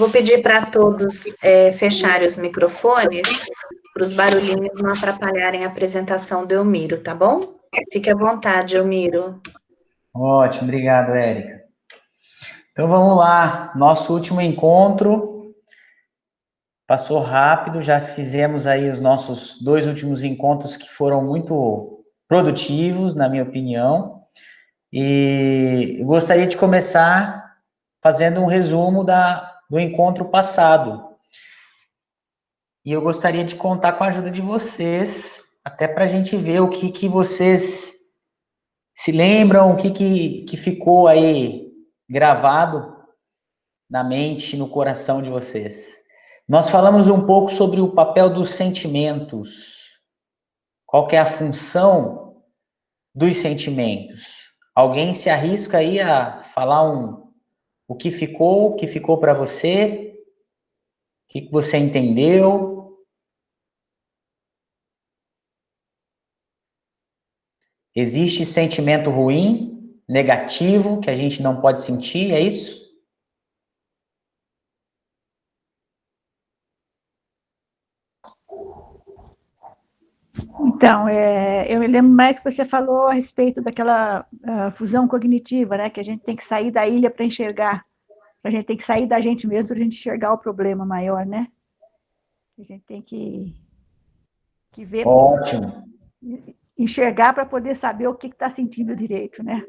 Vou pedir para todos fecharem os microfones, para os barulhinhos não atrapalharem a apresentação do Elmiro, tá bom? Fique à vontade, Elmiro. Ótimo, obrigado, Érica. Então vamos lá, nosso último encontro passou rápido, já fizemos aí os nossos 2 últimos encontros que foram muito produtivos, na minha opinião, e eu gostaria de começar fazendo um resumo do encontro passado. E eu gostaria de contar com a ajuda de vocês, até para a gente ver o que vocês se lembram, o que ficou aí gravado na mente, no coração de vocês. Nós falamos um pouco sobre o papel dos sentimentos. Qual que é a função dos sentimentos? Alguém se arrisca aí a falar o que ficou para você? O que você entendeu? Existe sentimento ruim, negativo, que a gente não pode sentir, é isso? Então, eu me lembro mais que você falou a respeito daquela fusão cognitiva, né? Que a gente tem que sair da ilha para enxergar. A gente tem que sair da gente mesmo para a gente enxergar o problema maior, né? A gente tem que ver... Ótimo. Enxergar para poder saber o que está sentindo direito, né?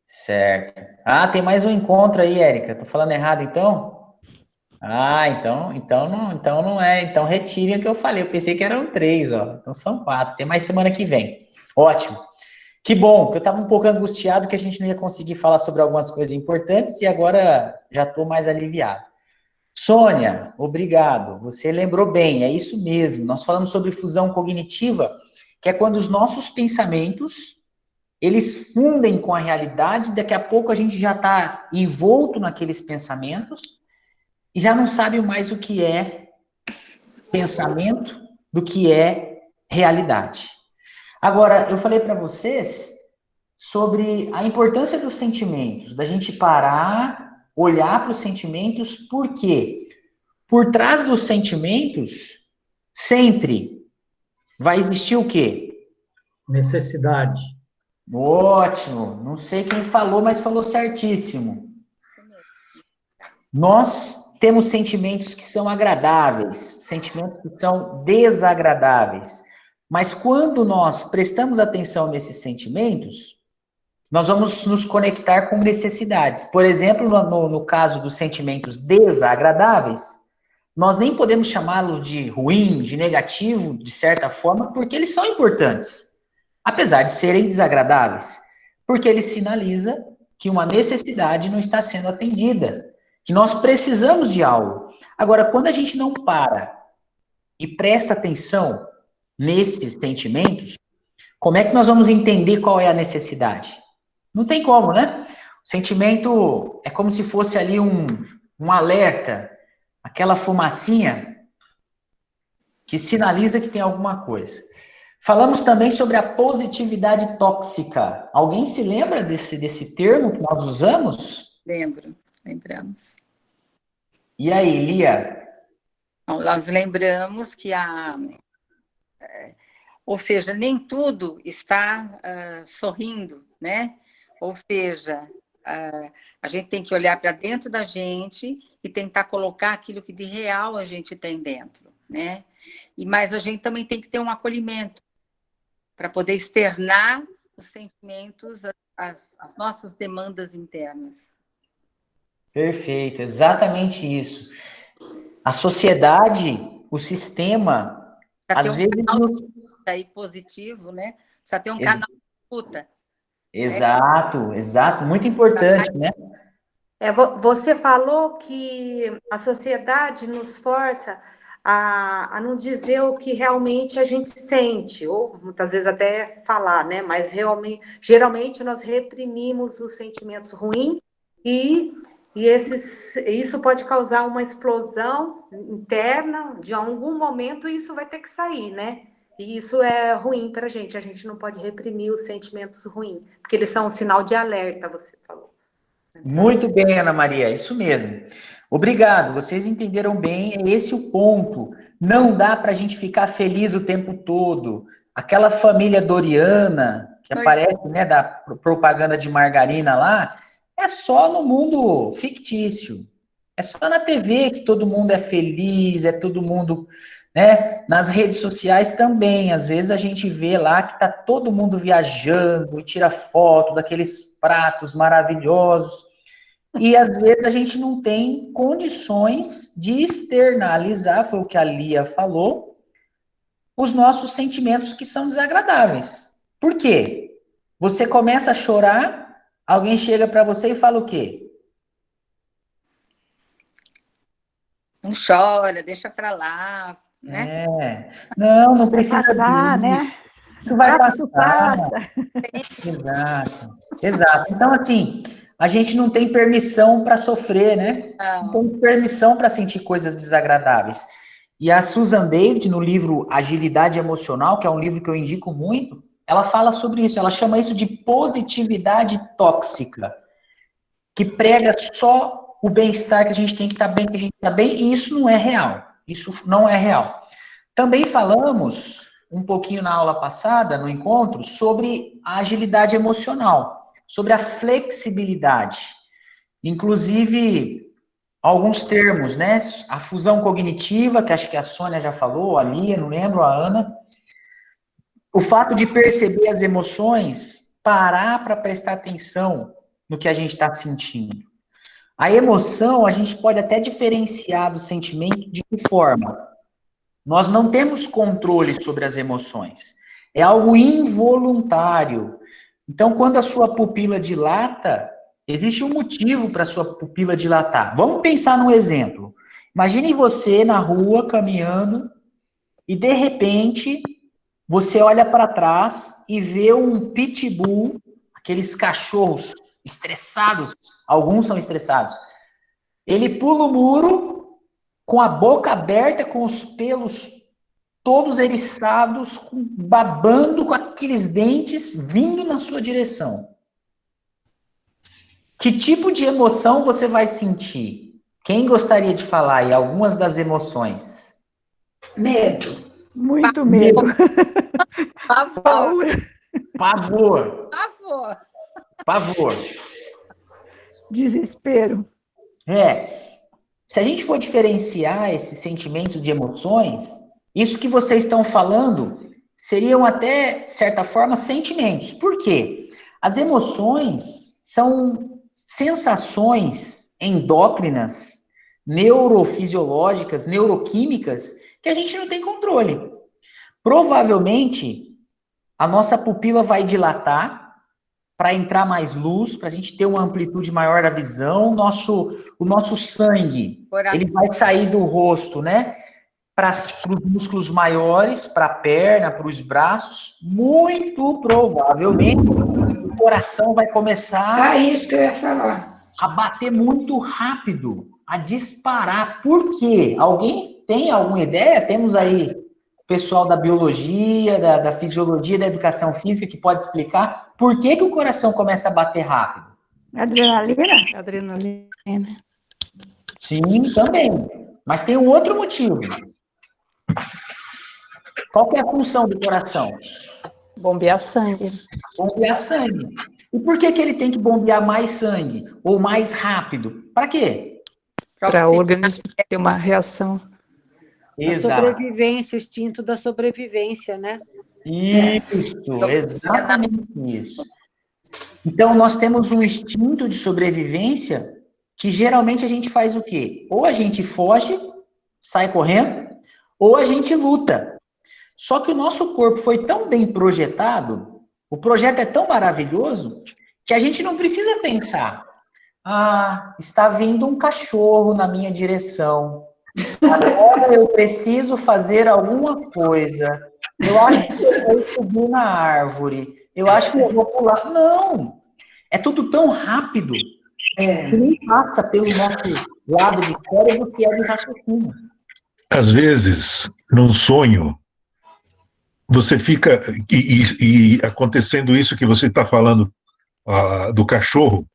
Certo. Ah, tem mais um encontro aí, Érica. Tô falando errado, então? Ah, então não é. Então retirem o que eu falei. Eu pensei que eram 3, ó. Então são 4. Tem mais semana que vem. Ótimo. Que bom, que eu estava um pouco angustiado que a gente não ia conseguir falar sobre algumas coisas importantes e agora já estou mais aliviado. Sônia, obrigado. Você lembrou bem, é isso mesmo. Nós falamos sobre fusão cognitiva, que é quando os nossos pensamentos eles fundem com a realidade, daqui a pouco a gente já está envolto naqueles pensamentos e já não sabe mais o que é pensamento do que é realidade. Agora, eu falei para vocês sobre a importância dos sentimentos, da gente parar, olhar para os sentimentos, por quê? Por trás dos sentimentos, sempre vai existir o quê? Necessidade. Ótimo. Não sei quem falou, mas falou certíssimo. Nós temos sentimentos que são agradáveis, sentimentos que são desagradáveis. Mas quando nós prestamos atenção nesses sentimentos, nós vamos nos conectar com necessidades. Por exemplo, no caso dos sentimentos desagradáveis, nós nem podemos chamá-los de ruim, de negativo, de certa forma, porque eles são importantes. Apesar de serem desagradáveis, porque ele sinaliza que uma necessidade não está sendo atendida, que nós precisamos de algo. Agora, quando a gente não para e presta atenção nesses sentimentos, como é que nós vamos entender qual é a necessidade? Não tem como, né? O sentimento é como se fosse ali um alerta, aquela fumacinha que sinaliza que tem alguma coisa. Falamos também sobre a positividade tóxica. Alguém se lembra desse termo que nós usamos? Lembramos. E aí, Lia? Nós lembramos que ou seja, nem tudo está sorrindo, né? Ou seja, a gente tem que olhar para dentro da gente e tentar colocar aquilo que de real a gente tem dentro, né? Mas a gente também tem que ter um acolhimento para poder externar os sentimentos, as nossas demandas internas. Perfeito, exatamente isso. A sociedade, o sistema, às vezes... Aí positivo, né? Precisa ter um canal de escuta. Exato, muito importante, né? Você falou que a sociedade nos força a não dizer o que realmente a gente sente, ou muitas vezes até falar, né? Mas geralmente nós reprimimos os sentimentos ruins e isso pode causar uma explosão interna, de algum momento isso vai ter que sair, né? E isso é ruim para a gente não pode reprimir os sentimentos ruins, porque eles são um sinal de alerta, você falou. Muito bem, Ana Maria, isso mesmo. Obrigado, vocês entenderam bem, é esse o ponto. Não dá para a gente ficar feliz o tempo todo. Aquela família Doriana, que aparece, né, da propaganda de margarina lá, é só no mundo fictício. É só na TV que todo mundo é feliz, é todo mundo, né? Nas redes sociais também, às vezes a gente vê lá que tá todo mundo viajando e tira foto daqueles pratos maravilhosos. E às vezes a gente não tem condições de externalizar, foi o que a Lia falou, os nossos sentimentos que são desagradáveis. Por quê? Você começa a chorar, alguém chega para você e fala o quê? Não chora, deixa para lá, né? Não precisa passar, né? Isso vai passar. Isso passa. Exato. Então, assim, a gente não tem permissão para sofrer, né? Não tem permissão para sentir coisas desagradáveis. E a Susan David, no livro Agilidade Emocional, que é um livro que eu indico muito, ela fala sobre isso. Ela chama isso de positividade tóxica, que prega só o bem-estar, que a gente tem que estar bem, que a gente está bem, e isso não é real. Isso não é real. Também falamos um pouquinho na aula passada, no encontro, sobre a agilidade emocional, sobre a flexibilidade. Inclusive, alguns termos, né? A fusão cognitiva, que acho que a Sônia já falou, a Lia, não lembro, a Ana. O fato de perceber as emoções, parar para prestar atenção no que a gente está sentindo. A emoção, a gente pode até diferenciar do sentimento de que forma? Nós não temos controle sobre as emoções. É algo involuntário. Então, quando a sua pupila dilata, existe um motivo para a sua pupila dilatar. Vamos pensar num exemplo. Imagine você na rua, caminhando, e de repente, você olha para trás e vê um pitbull, aqueles cachorros estressados, alguns são estressados. Ele pula o muro, com a boca aberta, com os pelos todos eriçados, babando com aqueles dentes vindo na sua direção. Que tipo de emoção você vai sentir? Quem gostaria de falar aí algumas das emoções? Medo. Muito medo. Pavor. Pavor. Pavor. Pavor. Desespero. Se a gente for diferenciar esses sentimentos de emoções, isso que vocês estão falando seriam até, de certa forma, sentimentos. Por quê? As emoções são sensações endócrinas, neurofisiológicas, neuroquímicas, que a gente não tem controle. Provavelmente, a nossa pupila vai dilatar para entrar mais luz, para a gente ter uma amplitude maior da visão, o nosso sangue, ele vai sair do rosto, né, para os músculos maiores, para a perna, para os braços, muito provavelmente o coração vai começar isso que eu ia falar. A bater muito rápido, a disparar. Por quê? Alguém tem alguma ideia? Temos aí pessoal da biologia, da fisiologia, da educação física que pode explicar por que o coração começa a bater rápido. Adrenalina? Adrenalina. Sim, também. Mas tem um outro motivo. Qual que é a função do coração? Bombear sangue. Bombear sangue. E por que ele tem que bombear mais sangue? Ou mais rápido? Para quê? Para o organismo ter uma reação. A sobrevivência, o instinto da sobrevivência, né? Isso, exatamente isso. Então, nós temos um instinto de sobrevivência que geralmente a gente faz o quê? Ou a gente foge, sai correndo, ou a gente luta. Só que o nosso corpo foi tão bem projetado, o projeto é tão maravilhoso, que a gente não precisa pensar. Está vindo um cachorro na minha direção. Agora eu preciso fazer alguma coisa. Eu acho que eu vou subir na árvore. Eu acho que eu vou pular. Não! É tudo tão rápido que nem passa pelo nosso lado de cérebro que é de raciocínio. Às vezes, num sonho, você fica... E acontecendo isso que você está falando do cachorro,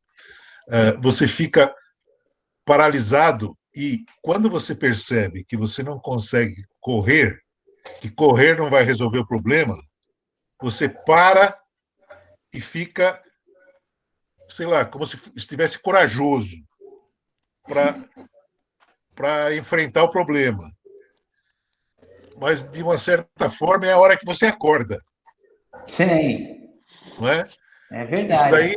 você fica paralisado E quando você percebe que você não consegue correr, que correr não vai resolver o problema, você para e fica, sei lá, como se estivesse corajoso para enfrentar o problema. Mas, de uma certa forma, é a hora que você acorda. Sim. Não é? É verdade.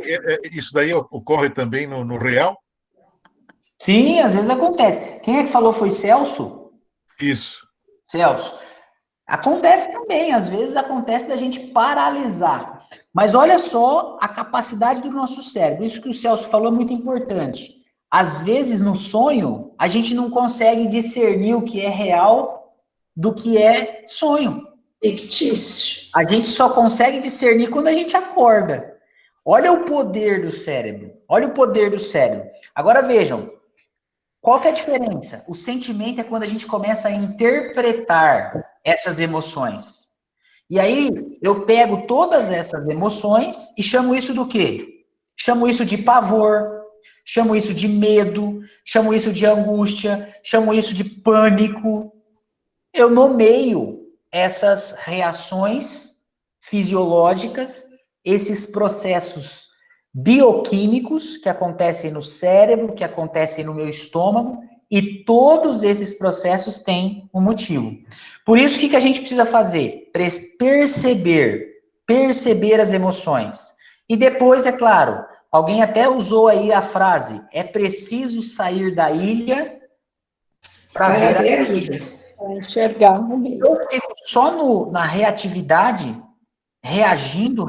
Isso daí ocorre também no real? Sim, às vezes acontece. Quem é que falou foi Celso? Isso. Celso. Acontece também, às vezes acontece da gente paralisar. Mas olha só a capacidade do nosso cérebro. Isso que o Celso falou é muito importante. Às vezes, no sonho, a gente não consegue discernir o que é real do que é sonho. Fictício. A gente só consegue discernir quando a gente acorda. Olha o poder do cérebro. Olha o poder do cérebro. Agora vejam, qual que é a diferença? O sentimento é quando a gente começa a interpretar essas emoções. E aí, eu pego todas essas emoções e chamo isso do quê? Chamo isso de pavor, chamo isso de medo, chamo isso de angústia, chamo isso de pânico. Eu nomeio essas reações fisiológicas, esses processos bioquímicos que acontecem no cérebro, que acontecem no meu estômago, e todos esses processos têm um motivo. Por isso, o que a gente precisa fazer? Perceber as emoções. E depois, é claro, alguém até usou aí a frase, é preciso sair da ilha para ver a ilha. Para enxergar. Eu fico só na reatividade, reagindo,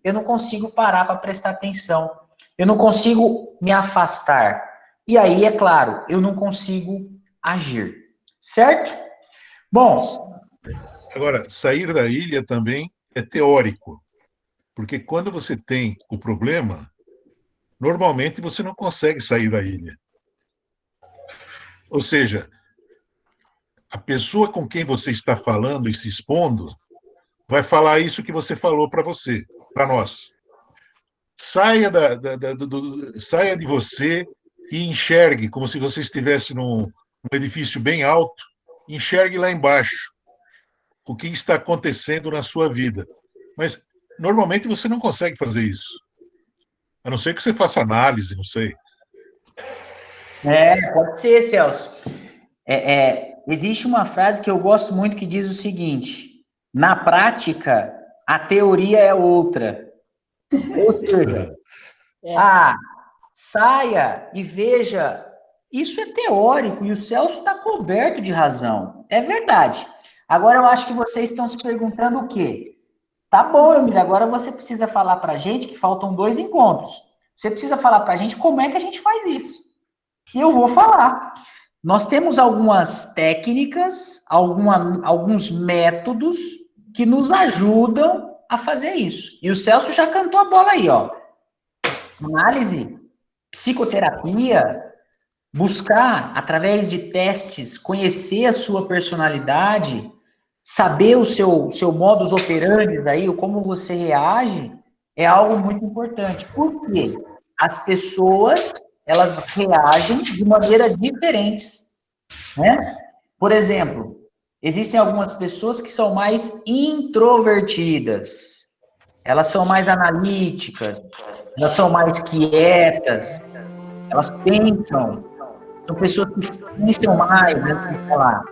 eu não consigo parar para prestar atenção. Eu não consigo me afastar. E aí, é claro, eu não consigo agir. Certo? Bom. Agora, sair da ilha também é teórico. Porque quando você tem o problema, normalmente você não consegue sair da ilha. Ou seja, a pessoa com quem você está falando e se expondo vai falar isso que você falou para você, para nós. Saia, saia de você e enxergue como se você estivesse num edifício bem alto, enxergue lá embaixo o que está acontecendo na sua vida. Mas, normalmente, você não consegue fazer isso. A não ser que você faça análise, não sei. Pode ser, Celso. Existe uma frase que eu gosto muito que diz o seguinte: na prática, a teoria é outra. Ou seja, saia e veja. Isso é teórico e o Celso está coberto de razão. É verdade. Agora eu acho que vocês estão se perguntando o quê? Tá bom, Emília, agora você precisa falar para a gente que faltam 2 encontros. Você precisa falar para a gente como é que a gente faz isso. E eu vou falar. Nós temos algumas técnicas, alguns métodos que nos ajudam a fazer isso. E o Celso já cantou a bola aí, ó. Análise, psicoterapia, buscar, através de testes, conhecer a sua personalidade, saber o seu modus operandi aí, como você reage, é algo muito importante. Por quê? As pessoas, elas reagem de maneiras diferentes, né? Por exemplo, existem algumas pessoas que são mais introvertidas, elas são mais analíticas, elas são mais quietas, elas pensam, são pessoas que pensam mais, né? Falar.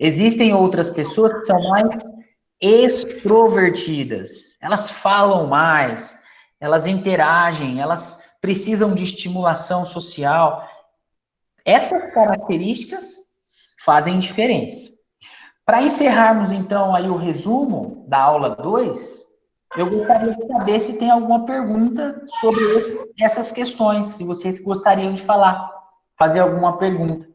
Existem outras pessoas que são mais extrovertidas, elas falam mais, elas interagem, elas precisam de estimulação social. Essas características fazem diferença. Para encerrarmos, então, aí o resumo da aula 2, eu gostaria de saber se tem alguma pergunta sobre essas questões, se vocês gostariam de falar, fazer alguma pergunta.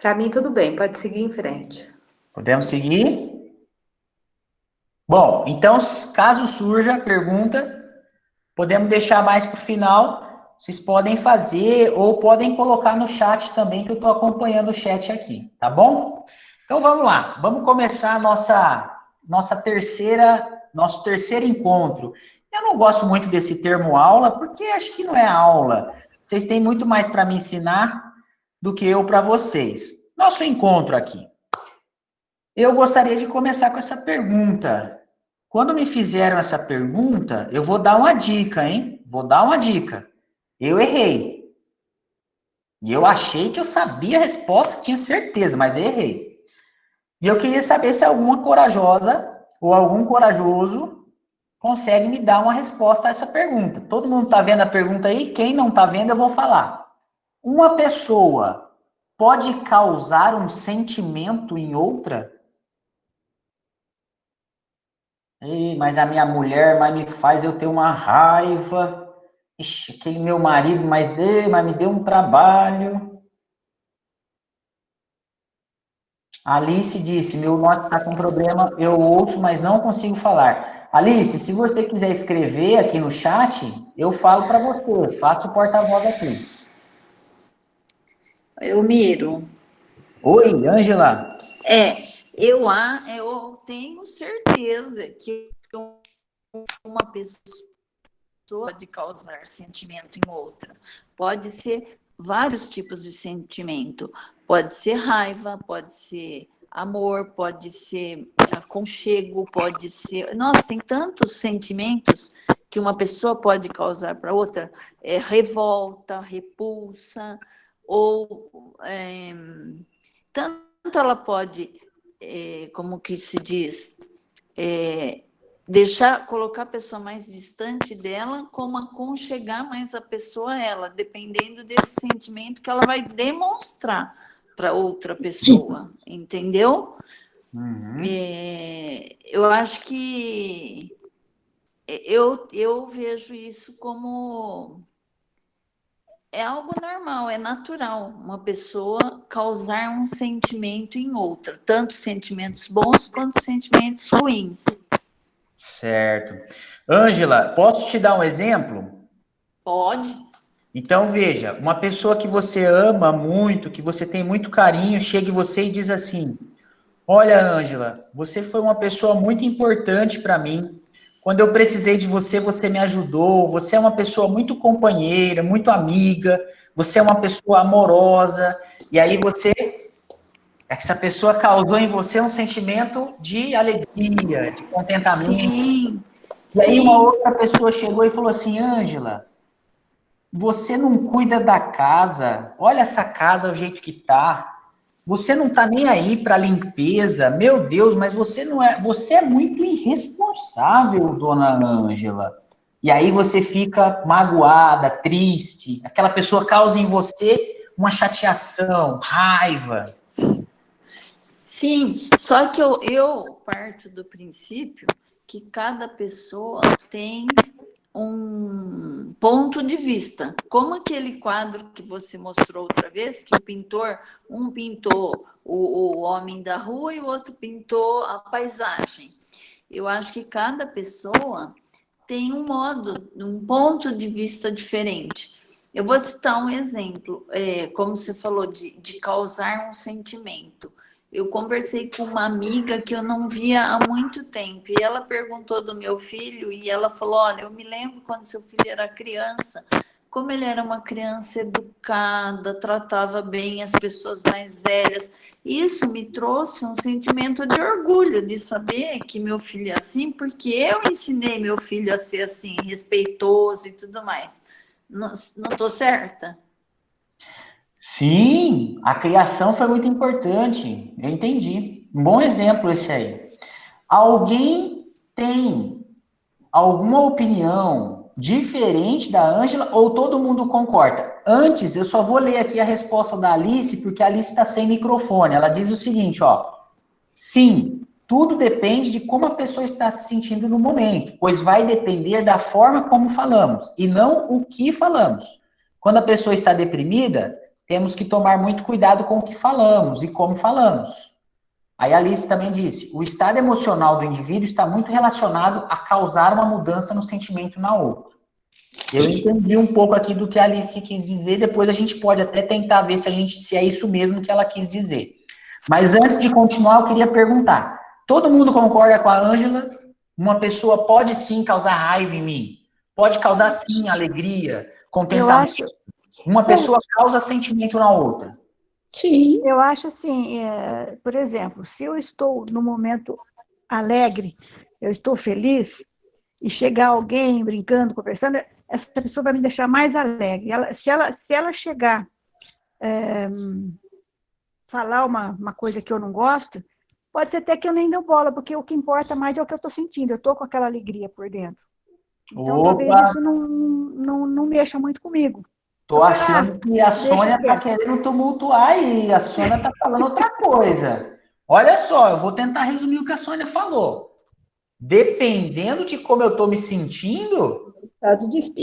Para mim, tudo bem, pode seguir em frente. Podemos seguir? Bom, então, caso surja pergunta, podemos deixar mais para o final. Vocês podem fazer ou podem colocar no chat também, que eu estou acompanhando o chat aqui, tá bom? Então vamos lá, vamos começar nosso terceiro encontro. Eu não gosto muito desse termo aula, porque acho que não é aula. Vocês têm muito mais para me ensinar do que eu para vocês. Nosso encontro aqui. Eu gostaria de começar com essa pergunta. Quando me fizeram essa pergunta, eu vou dar uma dica, hein? Vou dar uma dica. Eu errei. E eu achei que eu sabia a resposta, tinha certeza, mas errei. E eu queria saber se alguma corajosa ou algum corajoso consegue me dar uma resposta a essa pergunta. Todo mundo está vendo a pergunta aí? Quem não está vendo, eu vou falar. Uma pessoa pode causar um sentimento em outra? Ei, mas a minha mulher me faz eu ter uma raiva. Ixi, aquele meu marido, mas me deu um trabalho. Alice disse, meu nosso está com problema, eu ouço, mas não consigo falar. Alice, se você quiser escrever aqui no chat, eu falo para você, faço o porta-voz aqui. Eu miro. Oi, Ângela. Eu tenho certeza que uma pessoa pode causar sentimento em outra. Pode ser vários tipos de sentimento. Pode ser raiva, pode ser amor, pode ser aconchego, pode ser... Nossa, tem tantos sentimentos que uma pessoa pode causar para outra. Revolta, repulsa, ou... tanto ela pode, como que se diz... colocar a pessoa mais distante dela, como aconchegar mais a pessoa a ela, dependendo desse sentimento que ela vai demonstrar para outra pessoa, entendeu? Uhum. Eu acho que eu vejo isso como algo normal, é natural, uma pessoa causar um sentimento em outra, tanto sentimentos bons quanto sentimentos ruins. Certo. Ângela, posso te dar um exemplo? Pode. Então, veja, uma pessoa que você ama muito, que você tem muito carinho, chega em você e diz assim, olha, Ângela, você foi uma pessoa muito importante para mim. Quando eu precisei de você, você me ajudou. Você é uma pessoa muito companheira, muito amiga. Você é uma pessoa amorosa. E aí essa pessoa causou em você um sentimento de alegria, de contentamento. Sim. E aí uma outra pessoa chegou e falou assim, Ângela, você não cuida da casa. Olha essa casa, o jeito que tá. Você não tá nem aí para limpeza. Meu Deus, mas você é muito irresponsável, dona Ângela. E aí você fica magoada, triste. Aquela pessoa causa em você uma chateação, raiva. Sim, só que eu parto do princípio que cada pessoa tem um ponto de vista. Como aquele quadro que você mostrou outra vez, que um pintou o homem da rua e o outro pintou a paisagem. Eu acho que cada pessoa tem um ponto de vista diferente. Eu vou citar um exemplo, como você falou, de causar um sentimento. Eu conversei com uma amiga que eu não via há muito tempo, e ela perguntou do meu filho, e ela falou, olha, eu me lembro quando seu filho era criança, como ele era uma criança educada, tratava bem as pessoas mais velhas. Isso me trouxe um sentimento de orgulho, de saber que meu filho é assim, porque eu ensinei meu filho a ser assim, respeitoso e tudo mais. Não estou certa? Sim, a criação foi muito importante. Eu entendi. Um bom exemplo esse aí. Alguém tem alguma opinião diferente da Ângela ou todo mundo concorda? Antes, eu só vou ler aqui a resposta da Alice, porque a Alice está sem microfone. Ela diz o seguinte, ó. Sim, tudo depende de como a pessoa está se sentindo no momento, pois vai depender da forma como falamos, e não o que falamos. Quando a pessoa está deprimida, temos que tomar muito cuidado com o que falamos e como falamos. Aí a Alice também disse, o estado emocional do indivíduo está muito relacionado a causar uma mudança no sentimento na outra. Eu entendi um pouco aqui do que a Alice quis dizer, depois a gente pode até tentar ver se é isso mesmo que ela quis dizer. Mas antes de continuar, eu queria perguntar. Todo mundo concorda com a Ângela? Uma pessoa pode sim causar raiva em mim. Pode causar sim alegria, contentamento. Uma pessoa causa sentimento na outra. Sim. Eu acho assim, por exemplo, se eu estou no momento alegre, eu estou feliz, e chegar alguém brincando, conversando, essa pessoa vai me deixar mais alegre. Se ela chegar, falar uma coisa que eu não gosto, pode ser até que eu nem deu bola, porque o que importa mais é o que eu estou sentindo, eu estou com aquela alegria por dentro. Então, talvez isso não mexa muito comigo. Tô achando que a Sônia está querendo tumultuar e a Sônia está falando outra coisa. Olha só, eu vou tentar resumir o que a Sônia falou. Dependendo de como eu estou me sentindo,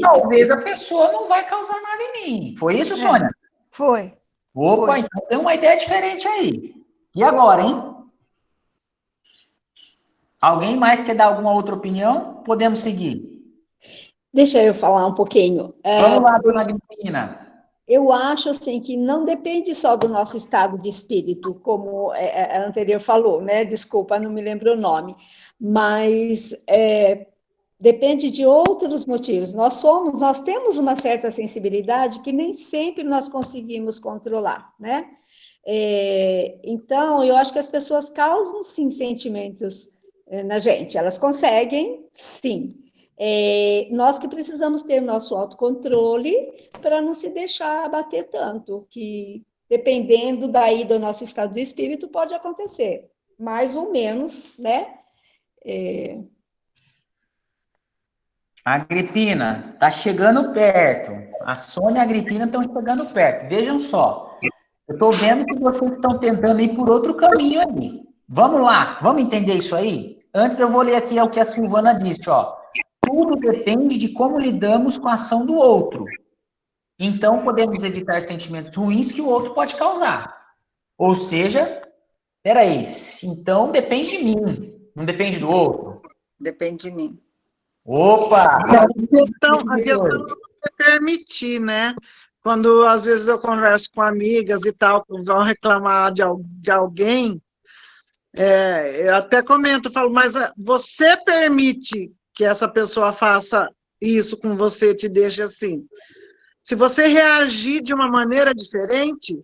talvez a pessoa não vai causar nada em mim. Foi isso, Sônia? Foi. Opa, foi. Então tem uma ideia diferente aí. E agora, hein? Alguém mais quer dar alguma outra opinião? Podemos seguir. Deixa eu falar um pouquinho. Vamos lá, dona Agripina. Eu acho assim que não depende só do nosso estado de espírito, como a anterior falou, né? Desculpa, não me lembro o nome, mas depende de outros motivos. Nós temos uma certa sensibilidade que nem sempre nós conseguimos controlar, né? Então, eu acho que as pessoas causam sim sentimentos na gente. Elas conseguem, sim. Nós que precisamos ter nosso autocontrole para não se deixar abater tanto, que dependendo daí do nosso estado de espírito pode acontecer, mais ou menos, né? Agripina, está chegando perto. A Sônia e a Agripina estão chegando perto. Vejam só, eu estou vendo que vocês estão tentando ir por outro caminho aí. Vamos lá, vamos entender isso aí? Antes eu vou ler aqui o que a Silvana disse, ó. Tudo depende de como lidamos com a ação do outro. Então, podemos evitar sentimentos ruins que o outro pode causar. Ou seja, peraí, então depende de mim, não depende do outro? Depende de mim. Opa! A questão é você permitir, né? Quando, às vezes, eu converso com amigas e tal, que vão reclamar de alguém, eu até comento, falo, mas você permite que essa pessoa faça isso com você, te deixe assim. Se você reagir de uma maneira diferente,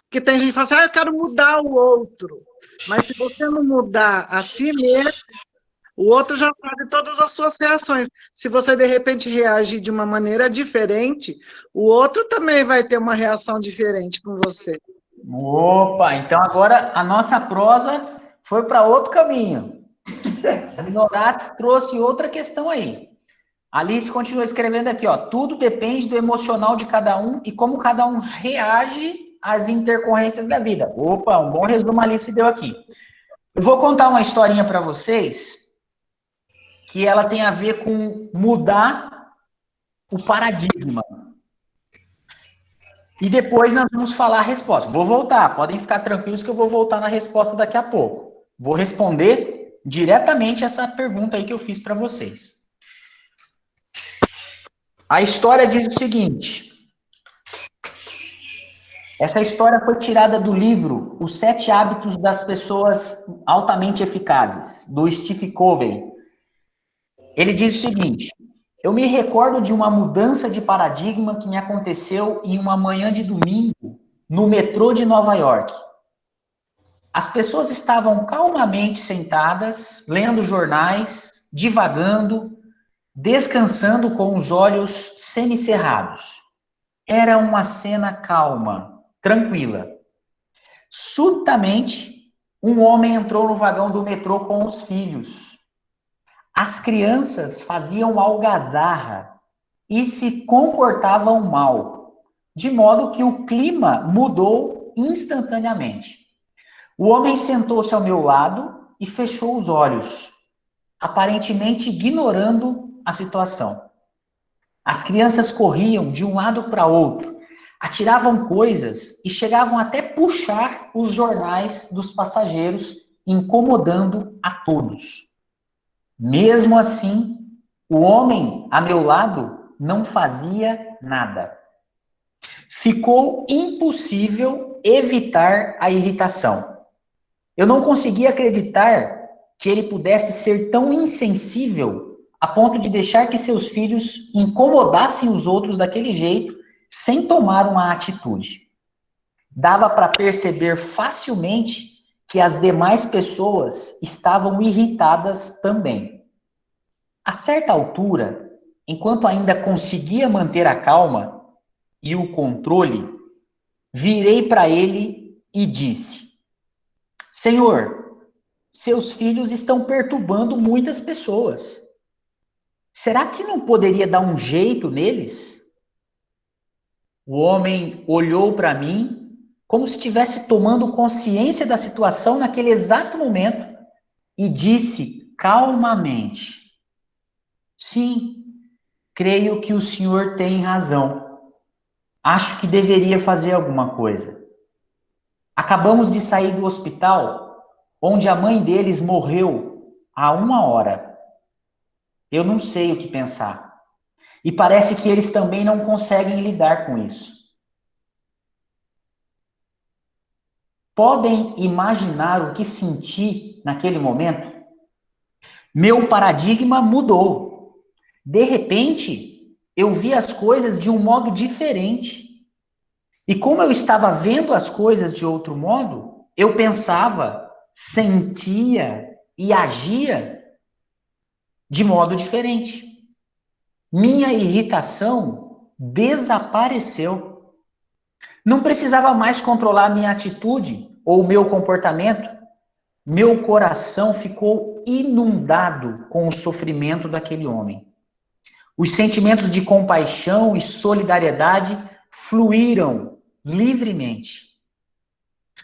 porque tem gente que fala assim, eu quero mudar o outro. Mas se você não mudar a si mesmo, o outro já sabe todas as suas reações. Se você, de repente, reagir de uma maneira diferente, o outro também vai ter uma reação diferente com você. Opa, então agora a nossa prosa foi para outro caminho. O Norato trouxe outra questão aí. Alice continua escrevendo aqui, ó. Tudo depende do emocional de cada um e como cada um reage às intercorrências da vida. Opa, um bom resumo a Alice deu aqui. Eu vou contar uma historinha para vocês que ela tem a ver com mudar o paradigma. E depois nós vamos falar a resposta. Vou voltar, podem ficar tranquilos que eu vou voltar na resposta daqui a pouco. Vou responder diretamente essa pergunta aí que eu fiz para vocês. A história diz o seguinte. Essa história foi tirada do livro Os 7 Hábitos das Pessoas Altamente Eficazes, do Steve Covey. Ele diz o seguinte: eu me recordo de uma mudança de paradigma que me aconteceu em uma manhã de domingo no metrô de Nova York. As pessoas estavam calmamente sentadas, lendo jornais, divagando, descansando com os olhos semicerrados. Era uma cena calma, tranquila. Subitamente, um homem entrou no vagão do metrô com os filhos. As crianças faziam algazarra e se comportavam mal, de modo que o clima mudou instantaneamente. O homem sentou-se ao meu lado e fechou os olhos, aparentemente ignorando a situação. As crianças corriam de um lado para outro, atiravam coisas e chegavam até puxar os jornais dos passageiros, incomodando a todos. Mesmo assim, o homem a meu lado não fazia nada. Ficou impossível evitar a irritação. Eu não conseguia acreditar que ele pudesse ser tão insensível a ponto de deixar que seus filhos incomodassem os outros daquele jeito, sem tomar uma atitude. Dava para perceber facilmente que as demais pessoas estavam irritadas também. A certa altura, enquanto ainda conseguia manter a calma e o controle, virei para ele e disse: Senhor, seus filhos estão perturbando muitas pessoas. Será que não poderia dar um jeito neles? O homem olhou para mim como se estivesse tomando consciência da situação naquele exato momento e disse calmamente: Sim, creio que o senhor tem razão. Acho que deveria fazer alguma coisa. Acabamos de sair do hospital, onde a mãe deles morreu há 1 hora. Eu não sei o que pensar. E parece que eles também não conseguem lidar com isso. Podem imaginar o que senti naquele momento? Meu paradigma mudou. De repente, eu vi as coisas de um modo diferente. E como eu estava vendo as coisas de outro modo, eu pensava, sentia e agia de modo diferente. Minha irritação desapareceu. Não precisava mais controlar minha atitude ou meu comportamento. Meu coração ficou inundado com o sofrimento daquele homem. Os sentimentos de compaixão e solidariedade fluíram livremente.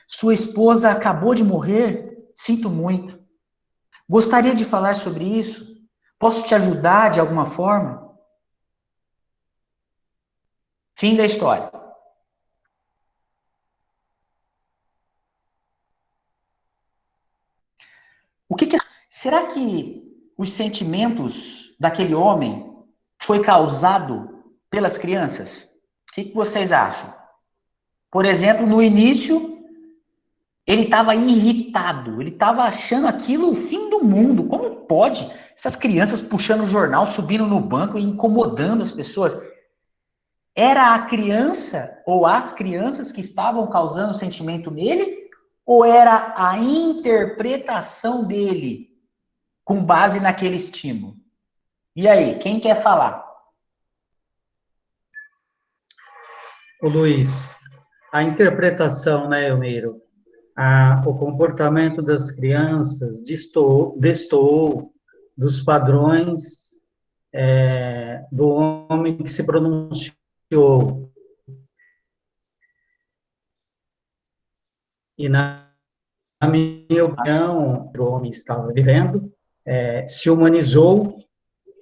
Sua esposa acabou de morrer? Sinto muito. Gostaria de falar sobre isso? Posso te ajudar de alguma forma? Fim da história. Será que os sentimentos daquele homem foi causado pelas crianças? O que vocês acham? Por exemplo, no início, ele estava irritado, ele estava achando aquilo o fim do mundo. Como pode? Essas crianças puxando o jornal, subindo no banco e incomodando as pessoas. Era a criança ou as crianças que estavam causando o sentimento nele? Ou era a interpretação dele com base naquele estímulo? E aí, quem quer falar? Ô Luiz, a interpretação, né, Elmiro? O comportamento das crianças destoou dos padrões do homem que se pronunciou. E, na minha opinião, o homem estava vivendo, se humanizou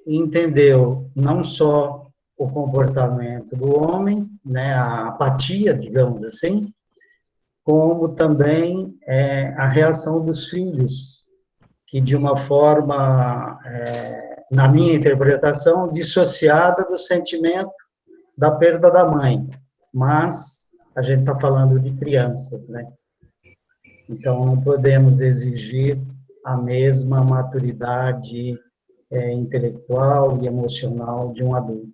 e entendeu não só o comportamento do homem, né, a apatia, digamos assim, como também a reação dos filhos, que de uma forma, na minha interpretação, dissociada do sentimento da perda da mãe. Mas a gente está falando de crianças, né? Então, não podemos exigir a mesma maturidade intelectual e emocional de um adulto.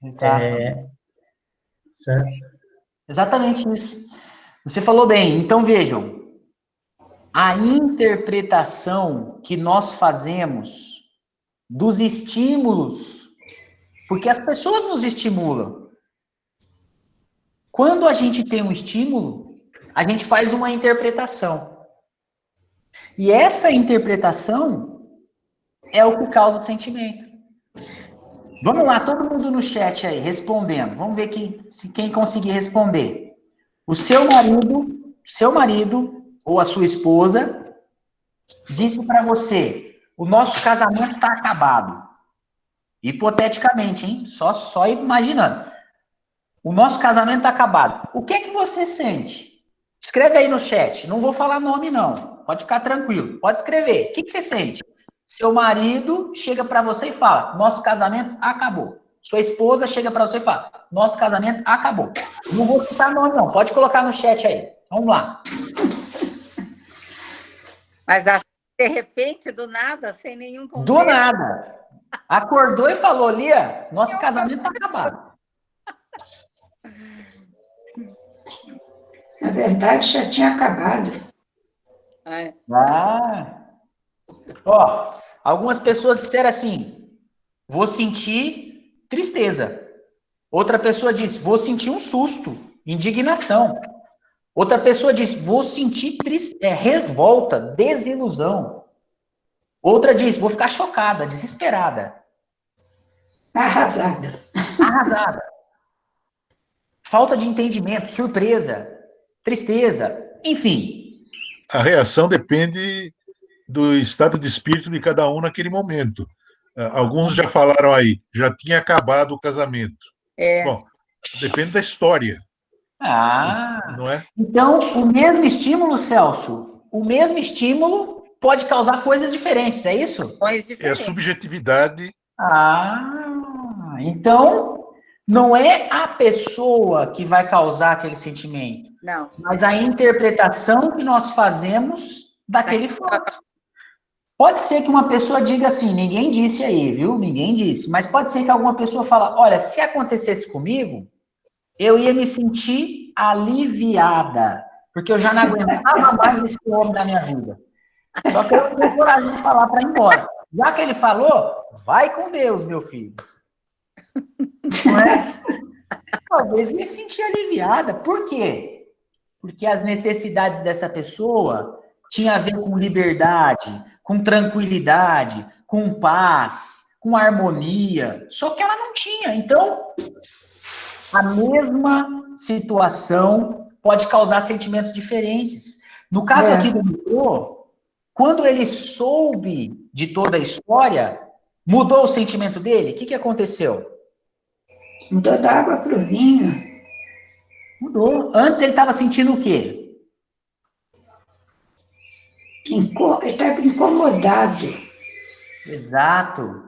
Exato. Certo? Exatamente isso. Você falou bem. Então, vejam, a interpretação que nós fazemos dos estímulos, porque as pessoas nos estimulam. Quando a gente tem um estímulo, a gente faz uma interpretação. E essa interpretação é o que causa o sentimento. Vamos lá, todo mundo no chat aí, respondendo. Vamos ver quem conseguir responder. O seu marido ou a sua esposa disse para você: o nosso casamento está acabado. Hipoteticamente, hein? Só imaginando. O nosso casamento está acabado. O que é que você sente? Escreve aí no chat. Não vou falar nome, não. Pode ficar tranquilo. Pode escrever. O que você sente? Seu marido chega para você e fala: nosso casamento acabou. Sua esposa chega para você e fala: nosso casamento acabou. Não vou citar nome, não. Pode colocar no chat aí. Vamos lá. Mas de repente, do nada, sem nenhum contexto. Do nada. Acordou e falou, Lia, nosso casamento está acabado. Na verdade, já tinha acabado. Ó, algumas pessoas disseram assim, vou sentir tristeza. Outra pessoa disse, vou sentir um susto, indignação. Outra pessoa disse, vou sentir revolta, desilusão. Outra disse, vou ficar chocada, desesperada. Arrasada. Arrasada. Falta de entendimento, surpresa, tristeza, enfim. A reação depende do estado de espírito de cada um naquele momento. Alguns já falaram aí, já tinha acabado o casamento. Bom, depende da história. Não é? Então, o mesmo estímulo, Celso, o mesmo estímulo pode causar coisas diferentes, é isso? É a subjetividade. Então, não é a pessoa que vai causar aquele sentimento. Não. Mas a interpretação que nós fazemos daquele fato. Pode ser que uma pessoa diga assim, ninguém disse aí, viu? Ninguém disse. Mas pode ser que alguma pessoa fale, olha, se acontecesse comigo, eu ia me sentir aliviada, porque eu já não aguentava mais esse homem da minha vida. Só que eu não tenho coragem de falar para ir embora. Já que ele falou, vai com Deus, meu filho. Não é? Talvez me sentir aliviada. Por quê? Porque as necessidades dessa pessoa tinham a ver com liberdade, com tranquilidade, com paz, com harmonia. Só que ela não tinha. Então, a mesma situação pode causar sentimentos diferentes. No caso aqui do Micro, quando ele soube de toda a história, mudou o sentimento dele? O que aconteceu? Mudou da água para o vinho. Mudou. Antes ele estava sentindo o quê? Ele estava incomodado. Exato.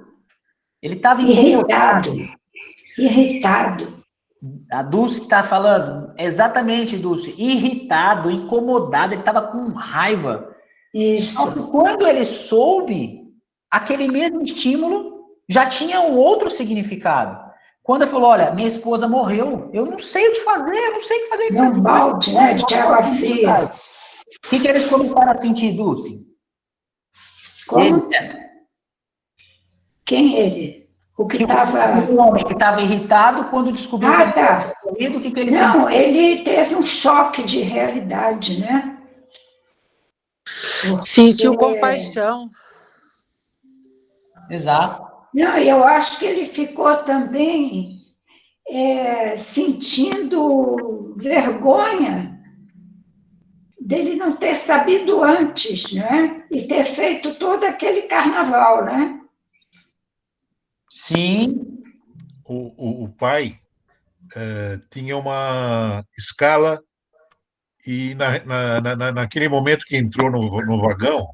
Ele estava irritado. Irritado. A Dulce que está falando, exatamente, Dulce, irritado, incomodado, ele estava com raiva. Isso. Só que quando ele soube, aquele mesmo estímulo já tinha um outro significado. Quando ele falou, olha, minha esposa morreu, eu não sei o que fazer, eu não sei o que fazer. Um balde, né, de água fria. O que eles começaram a sentir, Dulce? Como? Quem ele? O que estava... O homem que estava irritado quando descobriu que tá. o que ele não, sentiu? ele teve um choque de realidade, né? Sentiu compaixão. Exato. Não, eu acho que ele ficou também sentindo vergonha dele não ter sabido antes, né? E ter feito todo aquele carnaval, né? Sim. O pai tinha uma escala e naquele momento que entrou no vagão,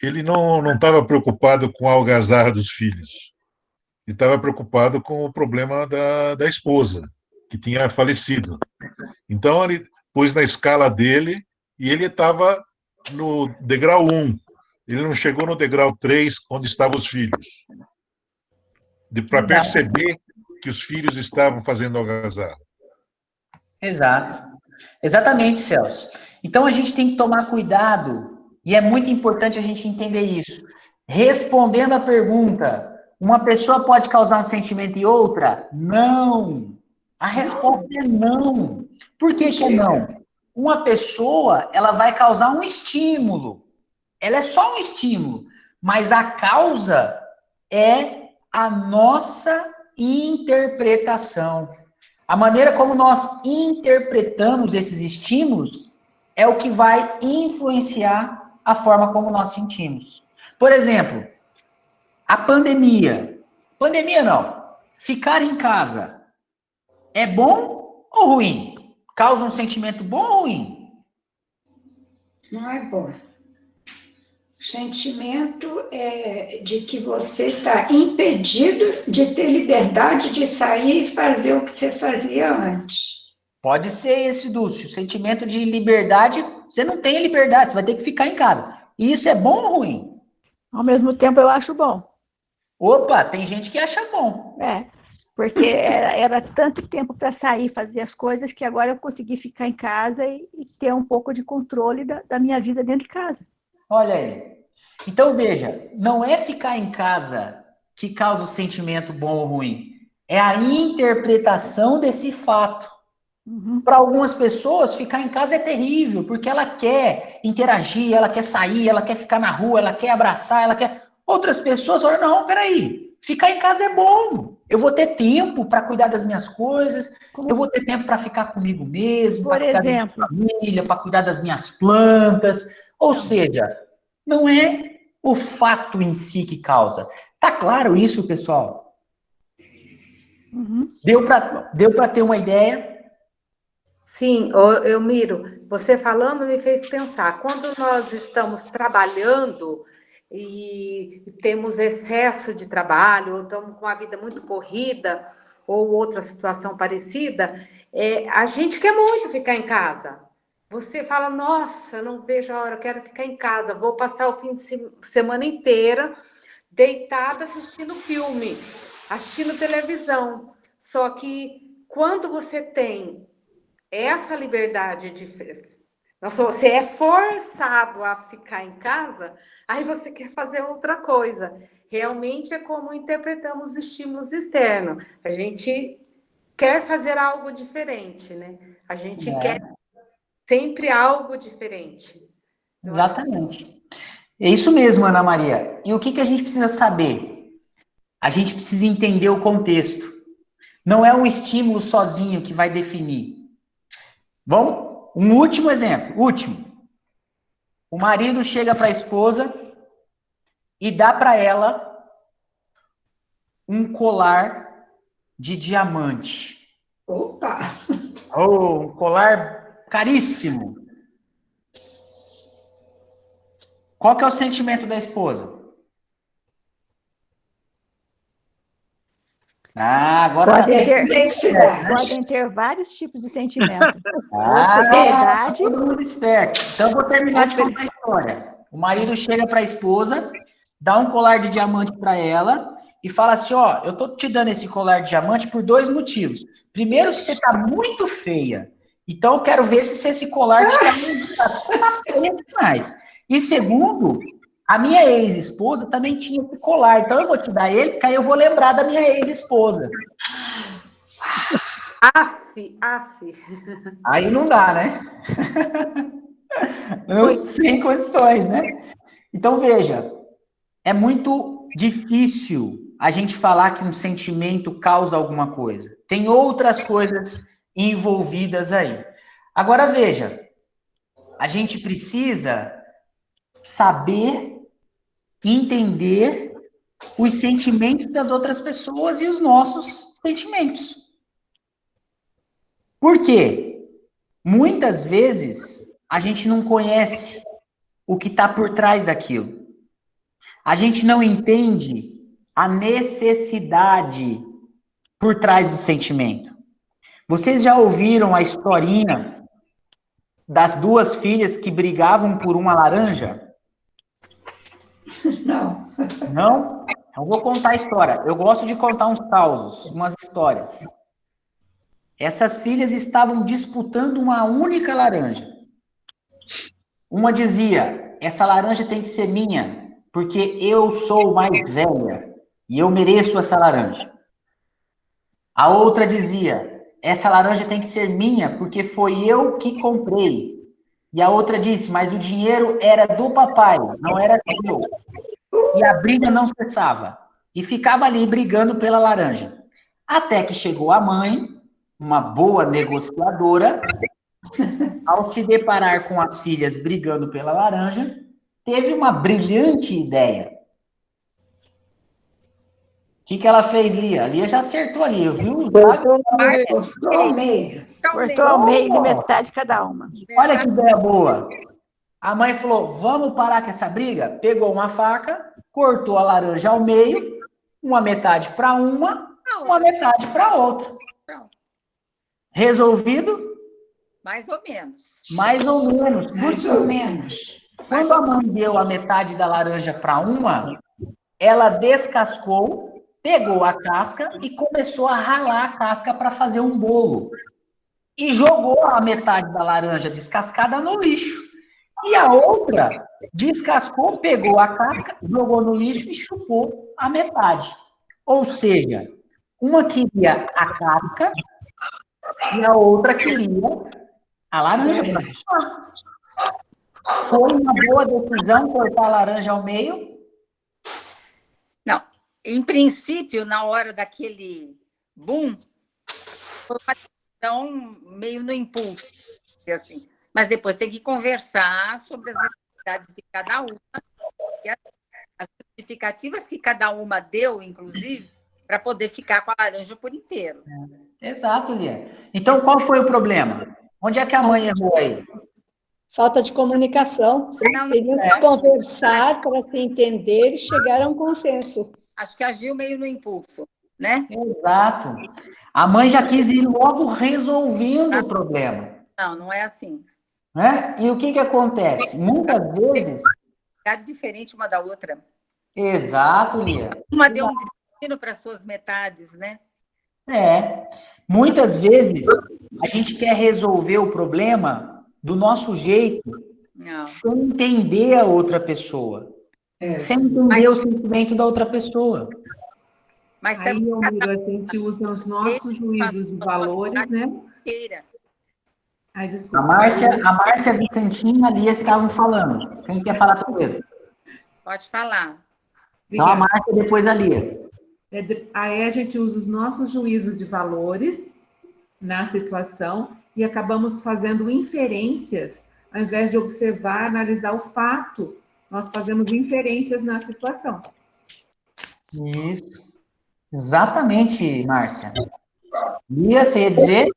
ele não estava preocupado com a algazarra dos filhos. Ele estava preocupado com o problema da esposa, que tinha falecido. Então, ele pôs na escala dele e ele estava no degrau 1. Ele não chegou no degrau 3, onde estavam os filhos. Para perceber que os filhos estavam fazendo algazarra. Exato. Exatamente, Celso. Então, a gente tem que tomar cuidado, e é muito importante a gente entender isso. Respondendo a pergunta, uma pessoa pode causar um sentimento em outra? Não. A resposta é não. Por que que é não? Uma pessoa, ela vai causar um estímulo. Ela é só um estímulo. Mas a causa é a nossa interpretação. A maneira como nós interpretamos esses estímulos é o que vai influenciar a forma como nós sentimos. Por exemplo, a pandemia. Pandemia não. Ficar em casa é bom ou ruim? Causa um sentimento bom ou ruim? Não é bom. O sentimento é de que você está impedido de ter liberdade de sair e fazer o que você fazia antes. Pode ser esse, Dulce. O sentimento de liberdade, você não tem liberdade, você vai ter que ficar em casa. E isso é bom ou ruim? Ao mesmo tempo, eu acho bom. Opa, tem gente que acha bom. Porque era tanto tempo para sair, fazer as coisas, que agora eu consegui ficar em casa e ter um pouco de controle da minha vida dentro de casa. Olha aí. Então, veja, não é ficar em casa que causa o sentimento bom ou ruim. É a interpretação desse fato. Para algumas pessoas, ficar em casa é terrível, porque ela quer interagir, ela quer sair, ela quer ficar na rua, ela quer abraçar, ela quer... Outras pessoas falam, não, peraí, ficar em casa é bom. Eu vou ter tempo para cuidar das minhas coisas, eu vou ter tempo para ficar comigo mesmo, para cuidar da minha família, para cuidar das minhas plantas. Ou seja, não é o fato em si que causa. Tá claro isso, pessoal? Deu para ter uma ideia? Sim, Elmiro, você falando me fez pensar, quando nós estamos trabalhando e temos excesso de trabalho, ou estamos com uma vida muito corrida, ou outra situação parecida, a gente quer muito ficar em casa. Você fala, nossa, não vejo a hora, eu quero ficar em casa, vou passar o fim de semana inteira deitada assistindo filme, assistindo televisão. Só que quando você tem essa liberdade você é forçado a ficar em casa, aí você quer fazer outra coisa. Realmente é como interpretamos estímulos externos. A gente quer fazer algo diferente, né? A gente quer sempre algo diferente. Exatamente. É isso mesmo, Ana Maria. E o que a gente precisa saber? A gente precisa entender o contexto. Não é um estímulo sozinho que vai definir. Vamos? Um último exemplo. O marido chega para a esposa e dá para ela um colar de diamante. Opa! Oh, um colar caríssimo. Qual que é o sentimento da esposa? Agora podem ter vários tipos de sentimento. Todo mundo esperto. Então, vou terminar de contar a história. O marido chega para a esposa, dá um colar de diamante para ela e fala assim, ó, eu tô te dando esse colar de diamante por 2 motivos. Primeiro, que você tá muito feia. Então, eu quero ver se esse colar te tá feia demais. E segundo, a minha ex-esposa também tinha esse colar. Então, eu vou te dar ele, porque aí eu vou lembrar da minha ex-esposa. Aí não dá, né? Não, sem condições, né? Então, veja, é muito difícil a gente falar que um sentimento causa alguma coisa. Tem outras coisas envolvidas aí. Agora, veja, a gente precisa saber entender os sentimentos das outras pessoas e os nossos sentimentos. Por quê? Muitas vezes a gente não conhece o que está por trás daquilo. A gente não entende a necessidade por trás do sentimento. Vocês já ouviram a historinha das 2 filhas que brigavam por uma laranja? Não. Não? Eu vou contar a história. Eu gosto de contar uns causos, umas histórias. Essas filhas estavam disputando uma única laranja. Uma dizia, essa laranja tem que ser minha, porque eu sou mais velha e eu mereço essa laranja. A outra dizia, essa laranja tem que ser minha, porque foi eu que comprei. E a outra disse, mas o dinheiro era do papai, não era meu. E a briga não cessava. E ficava ali brigando pela laranja. Até que chegou a mãe, uma boa negociadora, ao se deparar com as filhas brigando pela laranja, teve uma brilhante ideia. O que ela fez, Lia? A Lia já acertou ali, viu? Cortou ao meio. Cortou ao meio de metade cada uma. Olha que ideia boa. A mãe falou, vamos parar com essa briga? Pegou uma faca, cortou a laranja ao meio, uma metade para uma metade para outra. Resolvido? Mais ou menos. Mais ou menos. Mais ou menos. Quando a mãe deu a metade da laranja para uma, ela descascou, pegou a casca e começou a ralar a casca para fazer um bolo. E jogou a metade da laranja descascada no lixo. E a outra descascou, pegou a casca, jogou no lixo e chupou a metade. Ou seja, uma queria a casca e a outra queria a laranja. Foi uma boa decisão cortar a laranja ao meio? Não. Em princípio, na hora daquele boom, foi uma decisão meio no impulso, assim. Mas depois tem que conversar sobre as necessidades de cada uma e as justificativas que cada uma deu, inclusive, para poder ficar com a laranja por inteiro. Exato, Lia. Então, qual foi o problema? Onde é que a mãe errou aí? Falta de comunicação. Teriam que conversar para se entender e chegar a um consenso. Acho que agiu meio no impulso, né? Exato. A mãe já quis ir logo resolvendo o problema. Não, não é assim. Né? E o que acontece? Muitas vezes... diferente uma da outra. Exato, Lia. Uma deu um destino para suas metades, né? Muitas vezes a gente quer resolver o problema do nosso jeito, sem entender a outra pessoa, sem entender o sentimento da outra pessoa. Mas aí, Elmiro, a gente usa os nossos juízos de valores, né? Ai, desculpa. A Márcia Vicentinha e a Lia estavam falando. Quem quer falar primeiro? Pode falar. Então, a Márcia e depois a Lia. Aí a gente usa os nossos juízos de valores na situação e acabamos fazendo inferências, ao invés de observar, analisar o fato, nós fazemos inferências na situação. Isso. Exatamente, Márcia. Lia, você ia dizer?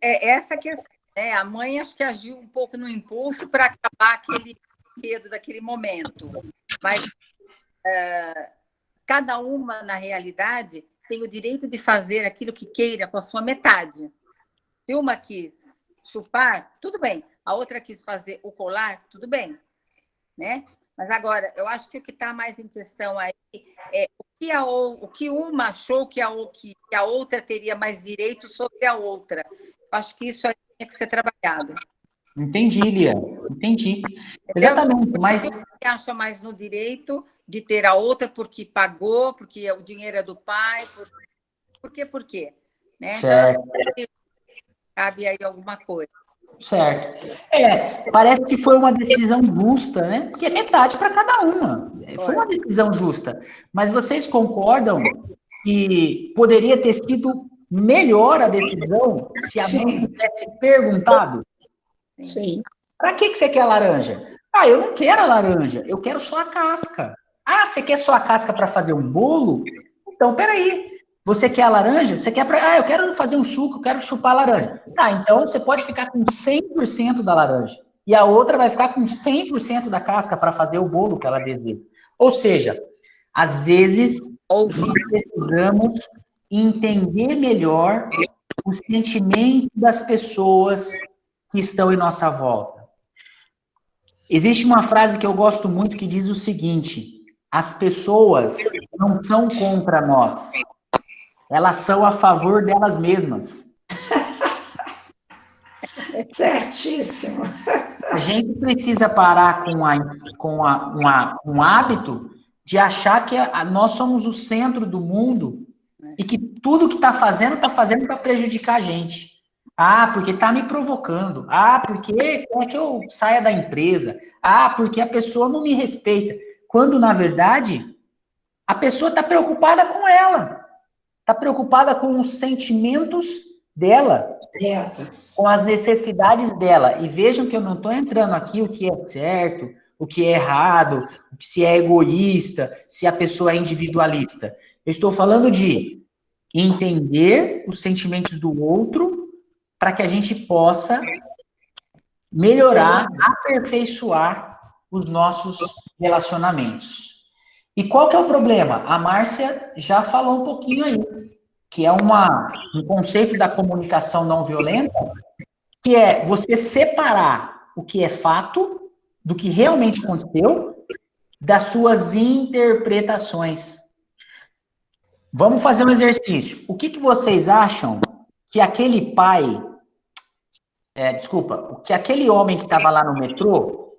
Essa questão, né? A mãe acho que agiu um pouco no impulso para acabar aquele medo daquele momento. Mas cada uma, na realidade, tem o direito de fazer aquilo que queira com a sua metade. Se uma quis chupar, tudo bem. A outra quis fazer o colar, tudo bem. Né? Mas agora, eu acho que o que está mais em questão aí é o que uma achou que a outra teria mais direito sobre a outra. Eu acho que isso aí tinha que ser trabalhado. Entendi, Lia. Entendi. Exatamente, mas... Você acha mais no direito de ter a outra porque pagou, porque o dinheiro é do pai, por quê? Né? Certo. Então, cabe aí alguma coisa. Certo. Parece que foi uma decisão justa, né? Porque é metade para cada uma. Foi uma decisão justa. Mas vocês concordam que poderia ter sido melhor a decisão se a mãe tivesse perguntado? Sim. Para que você quer a laranja? Eu não quero a laranja, eu quero só a casca. Você quer só a casca para fazer um bolo? Então, peraí. Você quer a laranja? Você quer eu quero fazer um suco, eu quero chupar a laranja. Então você pode ficar com 100% da laranja. E a outra vai ficar com 100% da casca para fazer o bolo que ela deseja. Ou seja, às vezes, nós precisamos entender melhor o sentimento das pessoas que estão em nossa volta. Existe uma frase que eu gosto muito que diz o seguinte: as pessoas não são contra nós, elas são a favor delas mesmas. Certíssimo. A gente precisa parar com um hábito de achar que nós somos o centro do mundo e que tudo que está fazendo para prejudicar a gente. Porque está me provocando. Porque quer que eu saia da empresa. Porque a pessoa não me respeita. Quando, na verdade, a pessoa está preocupada com ela. Está preocupada com os sentimentos dela, com as necessidades dela. E vejam que eu não estou entrando aqui o que é certo, o que é errado, se é egoísta, se a pessoa é individualista. Eu estou falando de entender os sentimentos do outro para que a gente possa melhorar, aperfeiçoar os nossos relacionamentos. E qual que é o problema? A Márcia já falou um pouquinho aí, que é um conceito da comunicação não violenta, que é você separar o que é fato do que realmente aconteceu, das suas interpretações. Vamos fazer um exercício. O que vocês acham que aquele pai... que aquele homem que estava lá no metrô,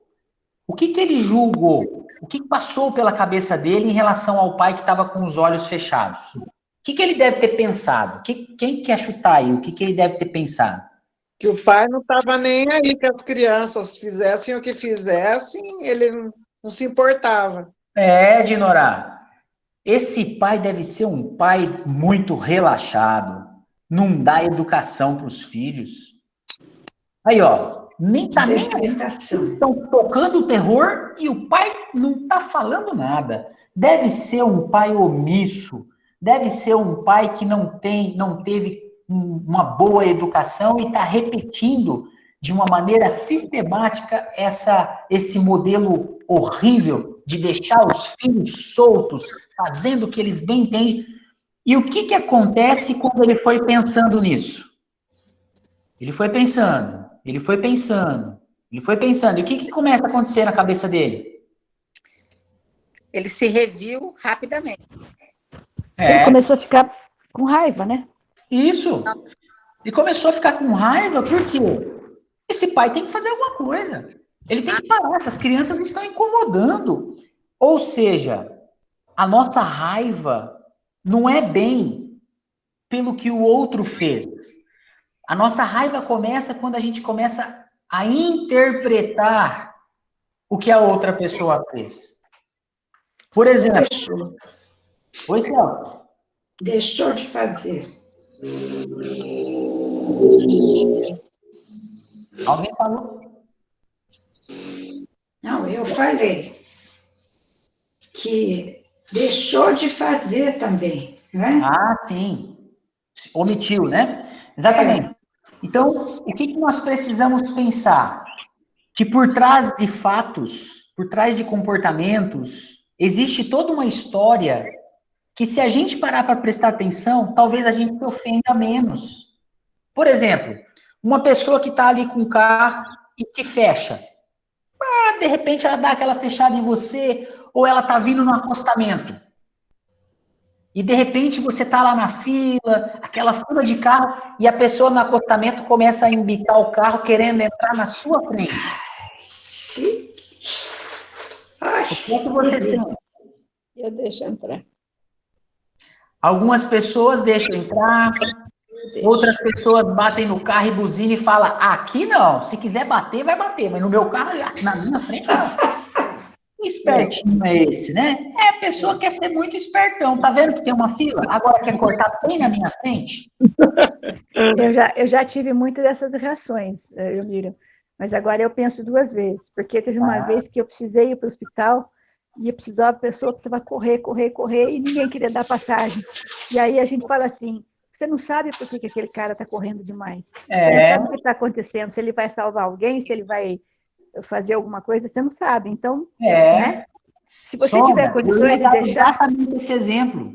o que ele julgou? O que passou pela cabeça dele em relação ao pai que estava com os olhos fechados? O que ele deve ter pensado? Quem quer chutar aí? O que ele deve ter pensado? Que o pai não estava nem aí que as crianças fizessem o que fizessem, ele não se importava. Dinorá, esse pai deve ser um pai muito relaxado, não dá educação para os filhos. Aí, ó, nem tá nem estão tocando o terror e o pai não tá falando nada. Deve ser um pai omisso, deve ser um pai que não teve uma boa educação e está repetindo de uma maneira sistemática esse modelo horrível de deixar os filhos soltos, fazendo o que eles bem entendem. E o que acontece quando ele foi pensando nisso? Ele foi pensando. E o que começa a acontecer na cabeça dele? Ele se reviu rapidamente. Ele começou a ficar com raiva, né? Isso. E começou a ficar com raiva porque esse pai tem que fazer alguma coisa. Ele tem que parar. Essas crianças estão incomodando. Ou seja, a nossa raiva não é bem pelo que o outro fez. A nossa raiva começa quando a gente começa a interpretar o que a outra pessoa fez. Por exemplo... Oi, Celso. Deixou de fazer. Alguém falou? Não, eu falei que deixou de fazer também, né? Ah, sim. Omitiu, né? Exatamente. Então, o que nós precisamos pensar? Que por trás de fatos, por trás de comportamentos, existe toda uma história que, se a gente parar para prestar atenção, talvez a gente se ofenda menos. Por exemplo, uma pessoa que está ali com o carro e te fecha. De repente ela dá aquela fechada em você, ou ela está vindo no acostamento. E de repente você está lá na fila, aquela fila de carro, e a pessoa no acostamento começa a embicar o carro querendo entrar na sua frente. O que é que você sente? Eu deixo entrar. Algumas pessoas deixam entrar, outras pessoas batem no carro e buzinam e falam, aqui não, se quiser bater, vai bater, mas no meu carro, na minha frente, não. Que espertinho é esse, né? A pessoa quer ser muito espertão, tá vendo que tem uma fila? Agora quer cortar bem na minha frente? Eu já tive muitas dessas reações, Elmira, mas agora eu penso duas vezes, porque teve uma vez que eu precisei ir para o hospital, e eu precisava, a pessoa precisava correr, e ninguém queria dar passagem. E aí a gente fala assim, você não sabe por que aquele cara está correndo demais. Você não sabe o que está acontecendo, se ele vai salvar alguém, se ele vai fazer alguma coisa, você não sabe. Então, né? Se você tiver condições de deixar... Exatamente esse exemplo.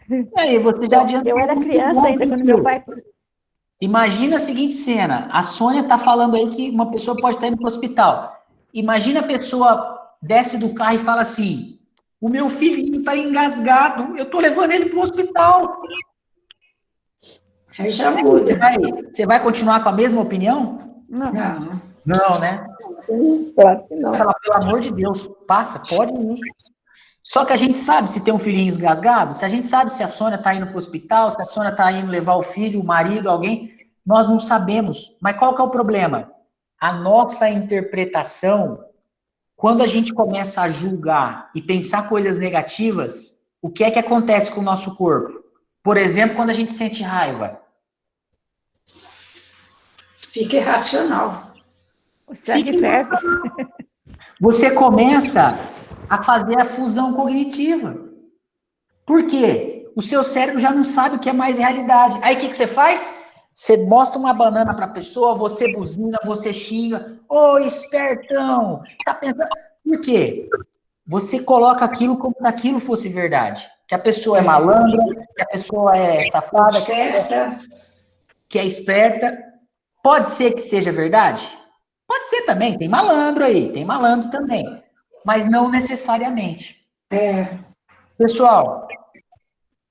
E aí, você já adiantou. Eu era criança ainda, quando meu pai... Imagina a seguinte cena, a Sônia está falando aí que uma pessoa pode estar indo para o hospital. Imagina a pessoa desce do carro e fala assim, o meu filhinho está engasgado, eu estou levando ele para o hospital. Aí já muda. Você vai continuar com a mesma opinião? Não. Não, né? Claro que não. Fala, pelo amor de Deus, passa, pode ir. Só que a gente sabe se tem um filhinho engasgado, se a gente sabe se a Sônia está indo para o hospital, se a Sônia está indo levar o filho, o marido, alguém, nós não sabemos. Mas qual que é o problema? A nossa interpretação, quando a gente começa a julgar e pensar coisas negativas, o que é que acontece com o nosso corpo? Por exemplo, quando a gente sente raiva. Fica irracional. O sangue ferve. Você começa a fazer a fusão cognitiva. Por quê? O seu cérebro já não sabe o que é mais realidade. Aí o que você faz? Você mostra uma banana para a pessoa, você buzina, você xinga. Ô, espertão! Tá pensando... Por quê? Você coloca aquilo como se aquilo fosse verdade. Que a pessoa é malandra, que a pessoa é safada, que é esperta. Pode ser que seja verdade? Pode ser também, tem malandro aí, tem malandro também, mas não necessariamente. Pessoal,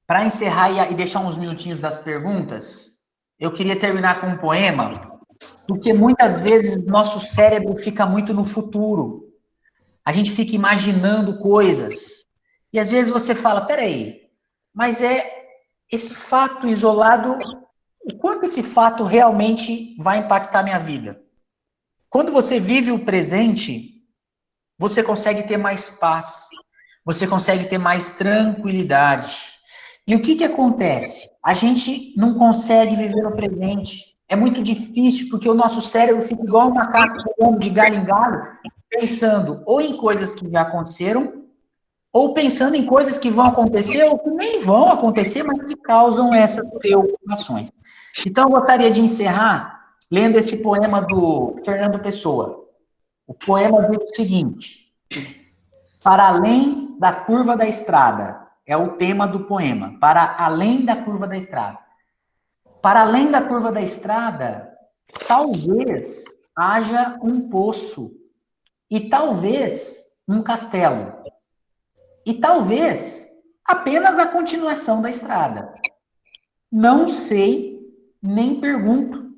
para encerrar e deixar uns minutinhos das perguntas, eu queria terminar com um poema, porque muitas vezes nosso cérebro fica muito no futuro. A gente fica imaginando coisas. E às vezes você fala, peraí, mas esse fato isolado, o quanto esse fato realmente vai impactar minha vida? Quando você vive o presente, você consegue ter mais paz, você consegue ter mais tranquilidade. E o que acontece? A gente não consegue viver no presente. É muito difícil, porque o nosso cérebro fica igual um macaco de galho em galho, pensando ou em coisas que já aconteceram, ou pensando em coisas que vão acontecer ou que nem vão acontecer, mas que causam essas preocupações. Então, eu gostaria de encerrar lendo esse poema do Fernando Pessoa. O poema diz o seguinte: para além da curva da estrada, é o tema do poema, para além da curva da estrada. Para além da curva da estrada, talvez haja um poço, e talvez um castelo, e talvez apenas a continuação da estrada. Não sei, nem pergunto.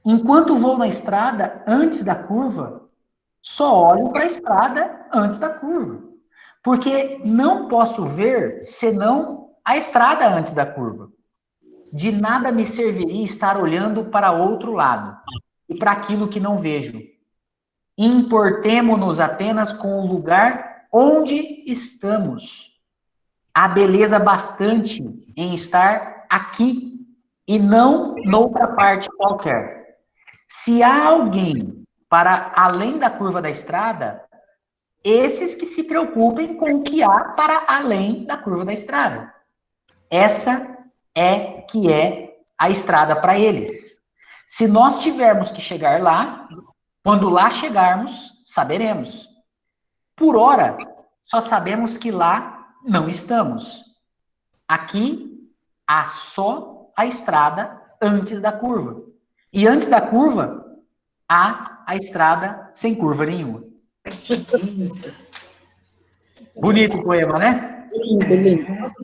Enquanto vou na estrada, antes da curva, só olho para a estrada antes da curva. Porque não posso ver senão a estrada antes da curva. De nada me serviria estar olhando para outro lado e para aquilo que não vejo. Importemo-nos apenas com o lugar onde estamos. Há beleza bastante em estar aqui e não noutra parte qualquer. Se há alguém para além da curva da estrada, esses que se preocupem com o que há para além da curva da estrada. Essa é a estrada para eles. Se nós tivermos que chegar lá, quando lá chegarmos, saberemos. Por ora, só sabemos que lá não estamos. Aqui há só a estrada antes da curva. E antes da curva, há a estrada sem curva nenhuma. Bonito o poema, né?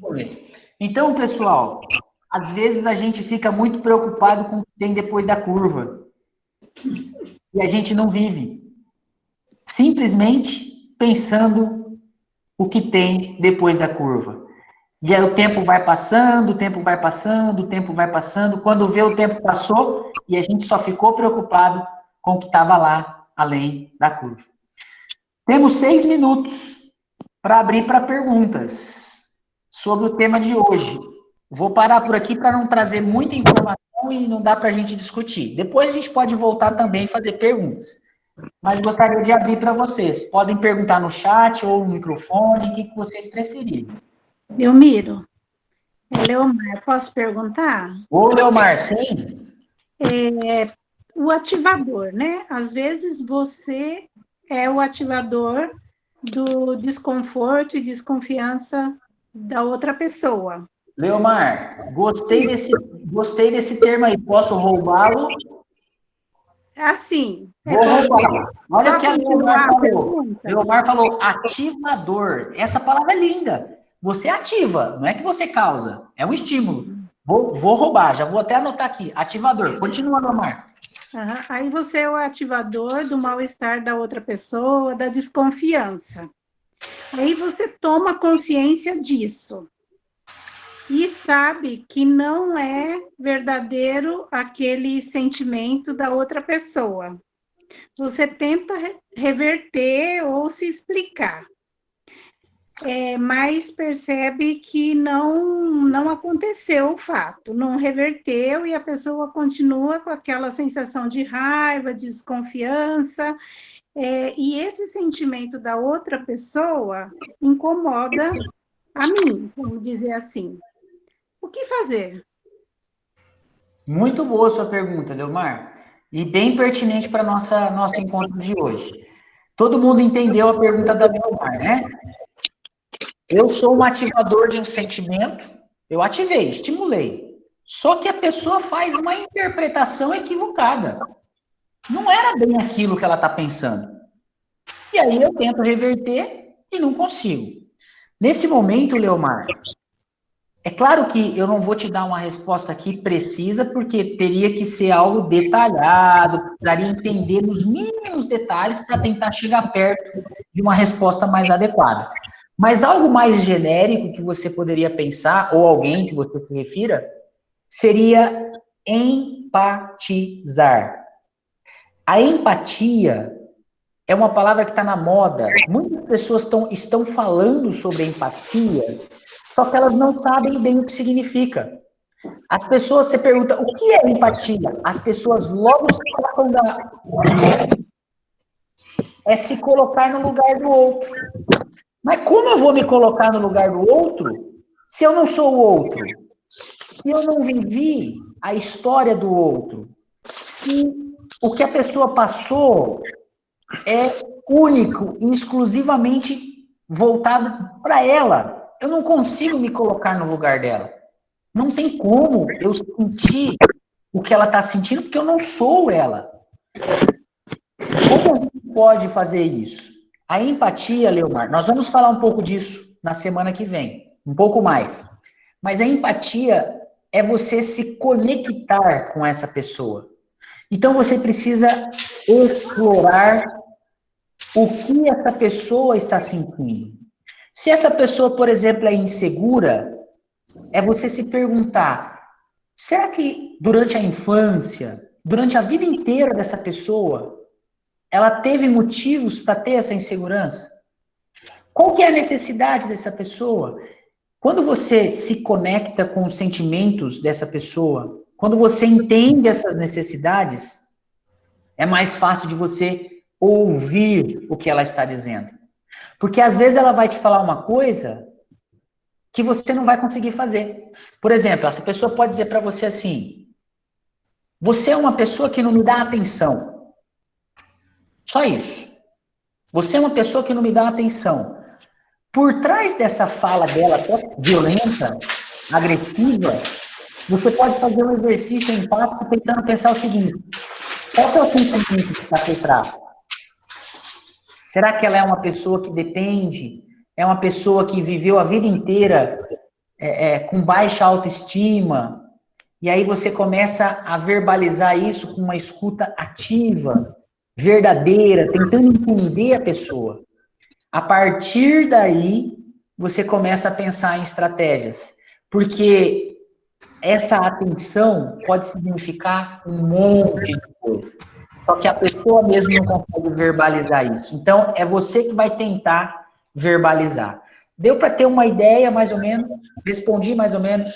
Bonito. Então, pessoal, às vezes a gente fica muito preocupado com o que tem depois da curva. E a gente não vive. Simplesmente pensando o que tem depois da curva. E aí o tempo vai passando, o tempo vai passando, o tempo vai passando. Quando vê, o tempo passou e a gente só ficou preocupado com o que estava lá, além da curva. Temos 6 minutos para abrir para perguntas sobre o tema de hoje. Vou parar por aqui para não trazer muita informação e não dá para a gente discutir. Depois a gente pode voltar também e fazer perguntas. Mas gostaria de abrir para vocês. Podem perguntar no chat ou no microfone, o que vocês preferirem. Belmiro, Leomar, posso perguntar? Ô, Leomar, sim. O ativador, né? Às vezes você é o ativador do desconforto e desconfiança da outra pessoa. Leomar, gostei desse termo aí. Posso roubá-lo? Assim. Vou roubar. Olha o que a Leomar falou. Leomar falou ativador. Essa palavra é linda. Você ativa, não é que você causa. É um estímulo. Vou roubar, já vou até anotar aqui. Ativador. Continua, Leomar. Aí você é o ativador do mal-estar da outra pessoa, da desconfiança. Aí você toma consciência disso. E sabe que não é verdadeiro aquele sentimento da outra pessoa. Você tenta reverter ou se explicar. Mas percebe que não aconteceu o fato, não reverteu e a pessoa continua com aquela sensação de raiva, de desconfiança, e esse sentimento da outra pessoa incomoda a mim, vamos dizer assim. O que fazer? Muito boa a sua pergunta, Leomar, e bem pertinente para nosso encontro de hoje. Todo mundo entendeu a pergunta da Leomar, né? Eu sou um ativador de um sentimento, eu ativei, estimulei. Só que a pessoa faz uma interpretação equivocada. não era bem aquilo que ela está pensando. E aí eu tento reverter e não consigo. Nesse momento, Leomar, é claro que eu não vou te dar uma resposta aqui precisa, porque teria que ser algo detalhado, precisaria entender nos mínimos detalhes para tentar chegar perto de uma resposta mais adequada. Mas algo mais genérico que você poderia pensar, ou alguém que você se refira, seria empatizar. A empatia é uma palavra que está na moda. Muitas pessoas estão falando sobre empatia, só que elas não sabem bem o que significa. As pessoas, você pergunta, o que é empatia? As pessoas logo se colocam é se colocar no lugar do outro. Mas como eu vou me colocar no lugar do outro se eu não sou o outro? Se eu não vivi a história do outro? Se o que a pessoa passou é único e exclusivamente voltado para ela? Eu não consigo me colocar no lugar dela. Não tem como eu sentir o que ela está sentindo, porque eu não sou ela. Como a gente pode fazer isso? A empatia, Leomar, nós vamos falar um pouco disso na semana que vem, um pouco mais. Mas a empatia é você se conectar com essa pessoa. Então você precisa explorar o que essa pessoa está sentindo. Se essa pessoa, por exemplo, é insegura, é você se perguntar, será que durante a infância, durante a vida inteira dessa pessoa, ela teve motivos para ter essa insegurança? Qual que é a necessidade dessa pessoa? Quando você se conecta com os sentimentos dessa pessoa, quando você entende essas necessidades, é mais fácil de você ouvir o que ela está dizendo. Porque às vezes ela vai te falar uma coisa que você não vai conseguir fazer. Por exemplo, essa pessoa pode dizer para você assim, você é uma pessoa que não me dá atenção. Só isso. Você é uma pessoa que não me dá atenção. Por trás dessa fala dela, até violenta, agressiva, você pode fazer um exercício empático tentando pensar o seguinte, qual é o sentimento que está por trás? Será que ela é uma pessoa que depende? É uma pessoa que viveu a vida inteira com baixa autoestima? E aí você começa a verbalizar isso com uma escuta ativa, verdadeira, tentando entender a pessoa. A partir daí, você começa a pensar em estratégias. Porque essa atenção pode significar um monte de coisa. Só que a pessoa mesmo não consegue verbalizar isso. Então, é você que vai tentar verbalizar. Deu para ter uma ideia, mais ou menos? Respondi mais ou menos?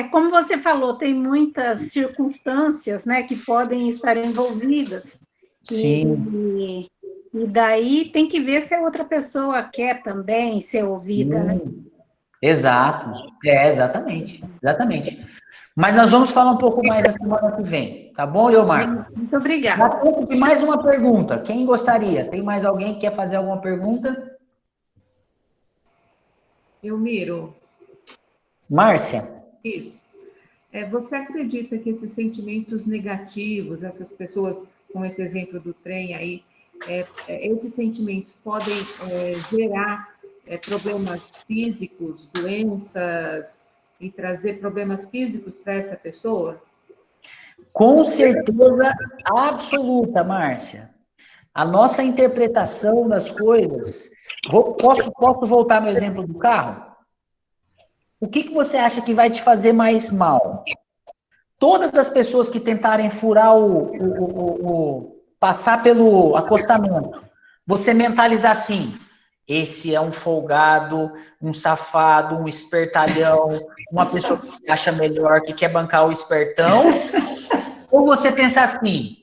Como você falou, tem muitas circunstâncias, né, que podem estar envolvidas. Sim. E daí tem que ver se a outra pessoa quer também ser ouvida, né? Exato. Exatamente. Mas nós vamos falar um pouco mais na semana que vem. Tá bom, Leomar? Muito obrigada. Dá tempo de mais uma pergunta. Quem gostaria? Tem mais alguém que quer fazer alguma pergunta? Elmiro. Márcia. Isso. Você acredita que esses sentimentos negativos, essas pessoas, com esse exemplo do trem aí, esses sentimentos podem gerar problemas físicos, doenças, e trazer problemas físicos para essa pessoa? Com certeza absoluta, Márcia. A nossa interpretação das coisas... Posso voltar no exemplo do carro? O que você acha que vai te fazer mais mal? Todas as pessoas que tentarem furar passar pelo acostamento, você mentalizar assim, esse é um folgado, um safado, um espertalhão, uma pessoa que se acha melhor, que quer bancar o espertão, ou você pensar assim,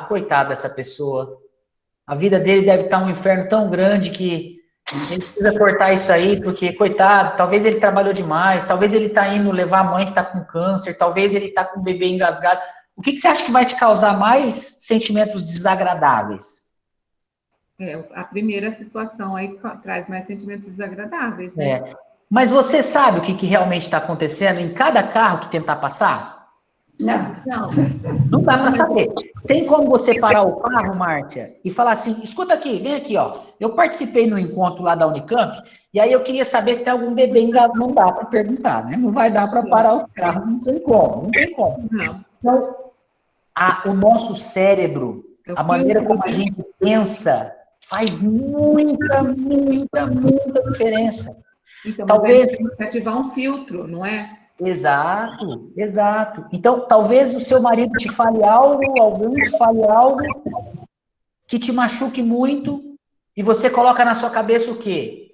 coitada dessa pessoa, a vida dele deve estar um inferno tão grande que ele precisa cortar isso aí, porque, coitado, talvez ele trabalhou demais, talvez ele está indo levar a mãe que está com câncer, talvez ele está com o bebê engasgado. O que você acha que vai te causar mais sentimentos desagradáveis? A primeira situação aí traz mais sentimentos desagradáveis, né? Mas você sabe o que realmente está acontecendo em cada carro que tentar passar? Não. Não dá para saber. Tem como você parar o carro, Márcia, e falar assim, escuta aqui, vem aqui, ó. Eu participei no encontro lá da Unicamp, e aí eu queria saber se tem algum bebê engasgado. Não dá para perguntar, né? Não vai dar para parar os carros, não tem como. Então, o nosso cérebro, a maneira como a gente pensa, faz muita diferença. Então, talvez tem que ativar um filtro, não é? Exato. Então, talvez o seu marido te fale algo, alguém te fale algo que te machuque muito, e você coloca na sua cabeça o quê?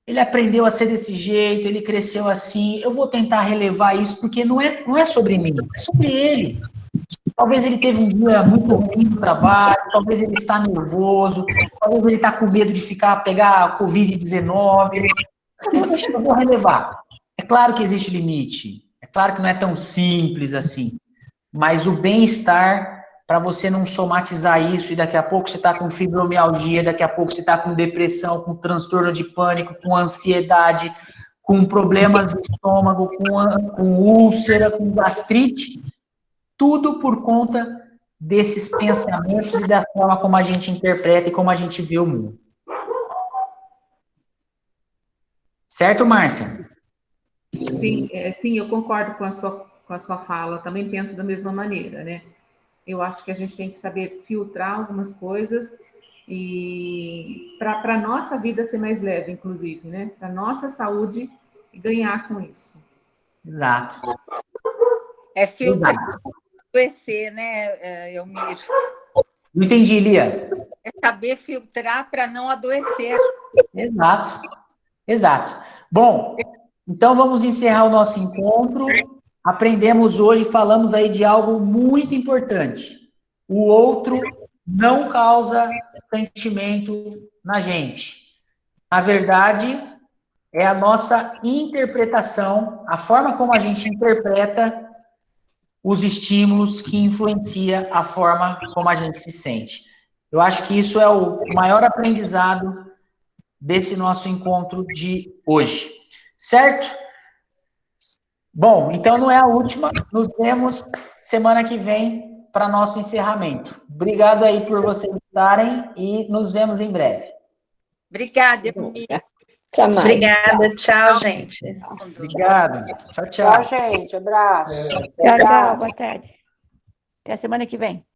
Ele aprendeu a ser desse jeito, ele cresceu assim, eu vou tentar relevar isso, porque não é sobre mim, é sobre ele. Talvez ele teve um dia muito ruim no trabalho, talvez ele está nervoso, talvez ele está com medo de pegar a Covid-19. Eu vou relevar. É claro que existe limite, é claro que não é tão simples assim, mas o bem-estar, para você não somatizar isso, e daqui a pouco você está com fibromialgia, daqui a pouco você está com depressão, com transtorno de pânico, com ansiedade, com problemas de estômago, com úlcera, com gastrite, tudo por conta desses pensamentos e da forma como a gente interpreta e como a gente vê o mundo. Certo, Márcia? Sim, eu concordo com a sua fala, também penso da mesma maneira, né? Eu acho que a gente tem que saber filtrar algumas coisas e para a nossa vida ser mais leve, inclusive, né? Para a nossa saúde ganhar com isso. Exato. É filtrar, adoecer, né, Elmiro? Não entendi, Lia. É saber filtrar para não adoecer. Exato. Bom, então vamos encerrar o nosso encontro. Aprendemos hoje, falamos aí de algo muito importante. O outro não causa sentimento na gente. Na verdade, é a nossa interpretação, a forma como a gente interpreta os estímulos que influencia a forma como a gente se sente. Eu acho que isso é o maior aprendizado desse nosso encontro de hoje. Certo? Bom, então não é a última. Nos vemos semana que vem para nosso encerramento. Obrigado aí por vocês estarem e nos vemos em breve. Obrigada, Elmiro. Obrigada, tchau, gente. Obrigado. Tchau. Tchau, gente. Abraço. Tchau, boa tarde. Até a semana que vem.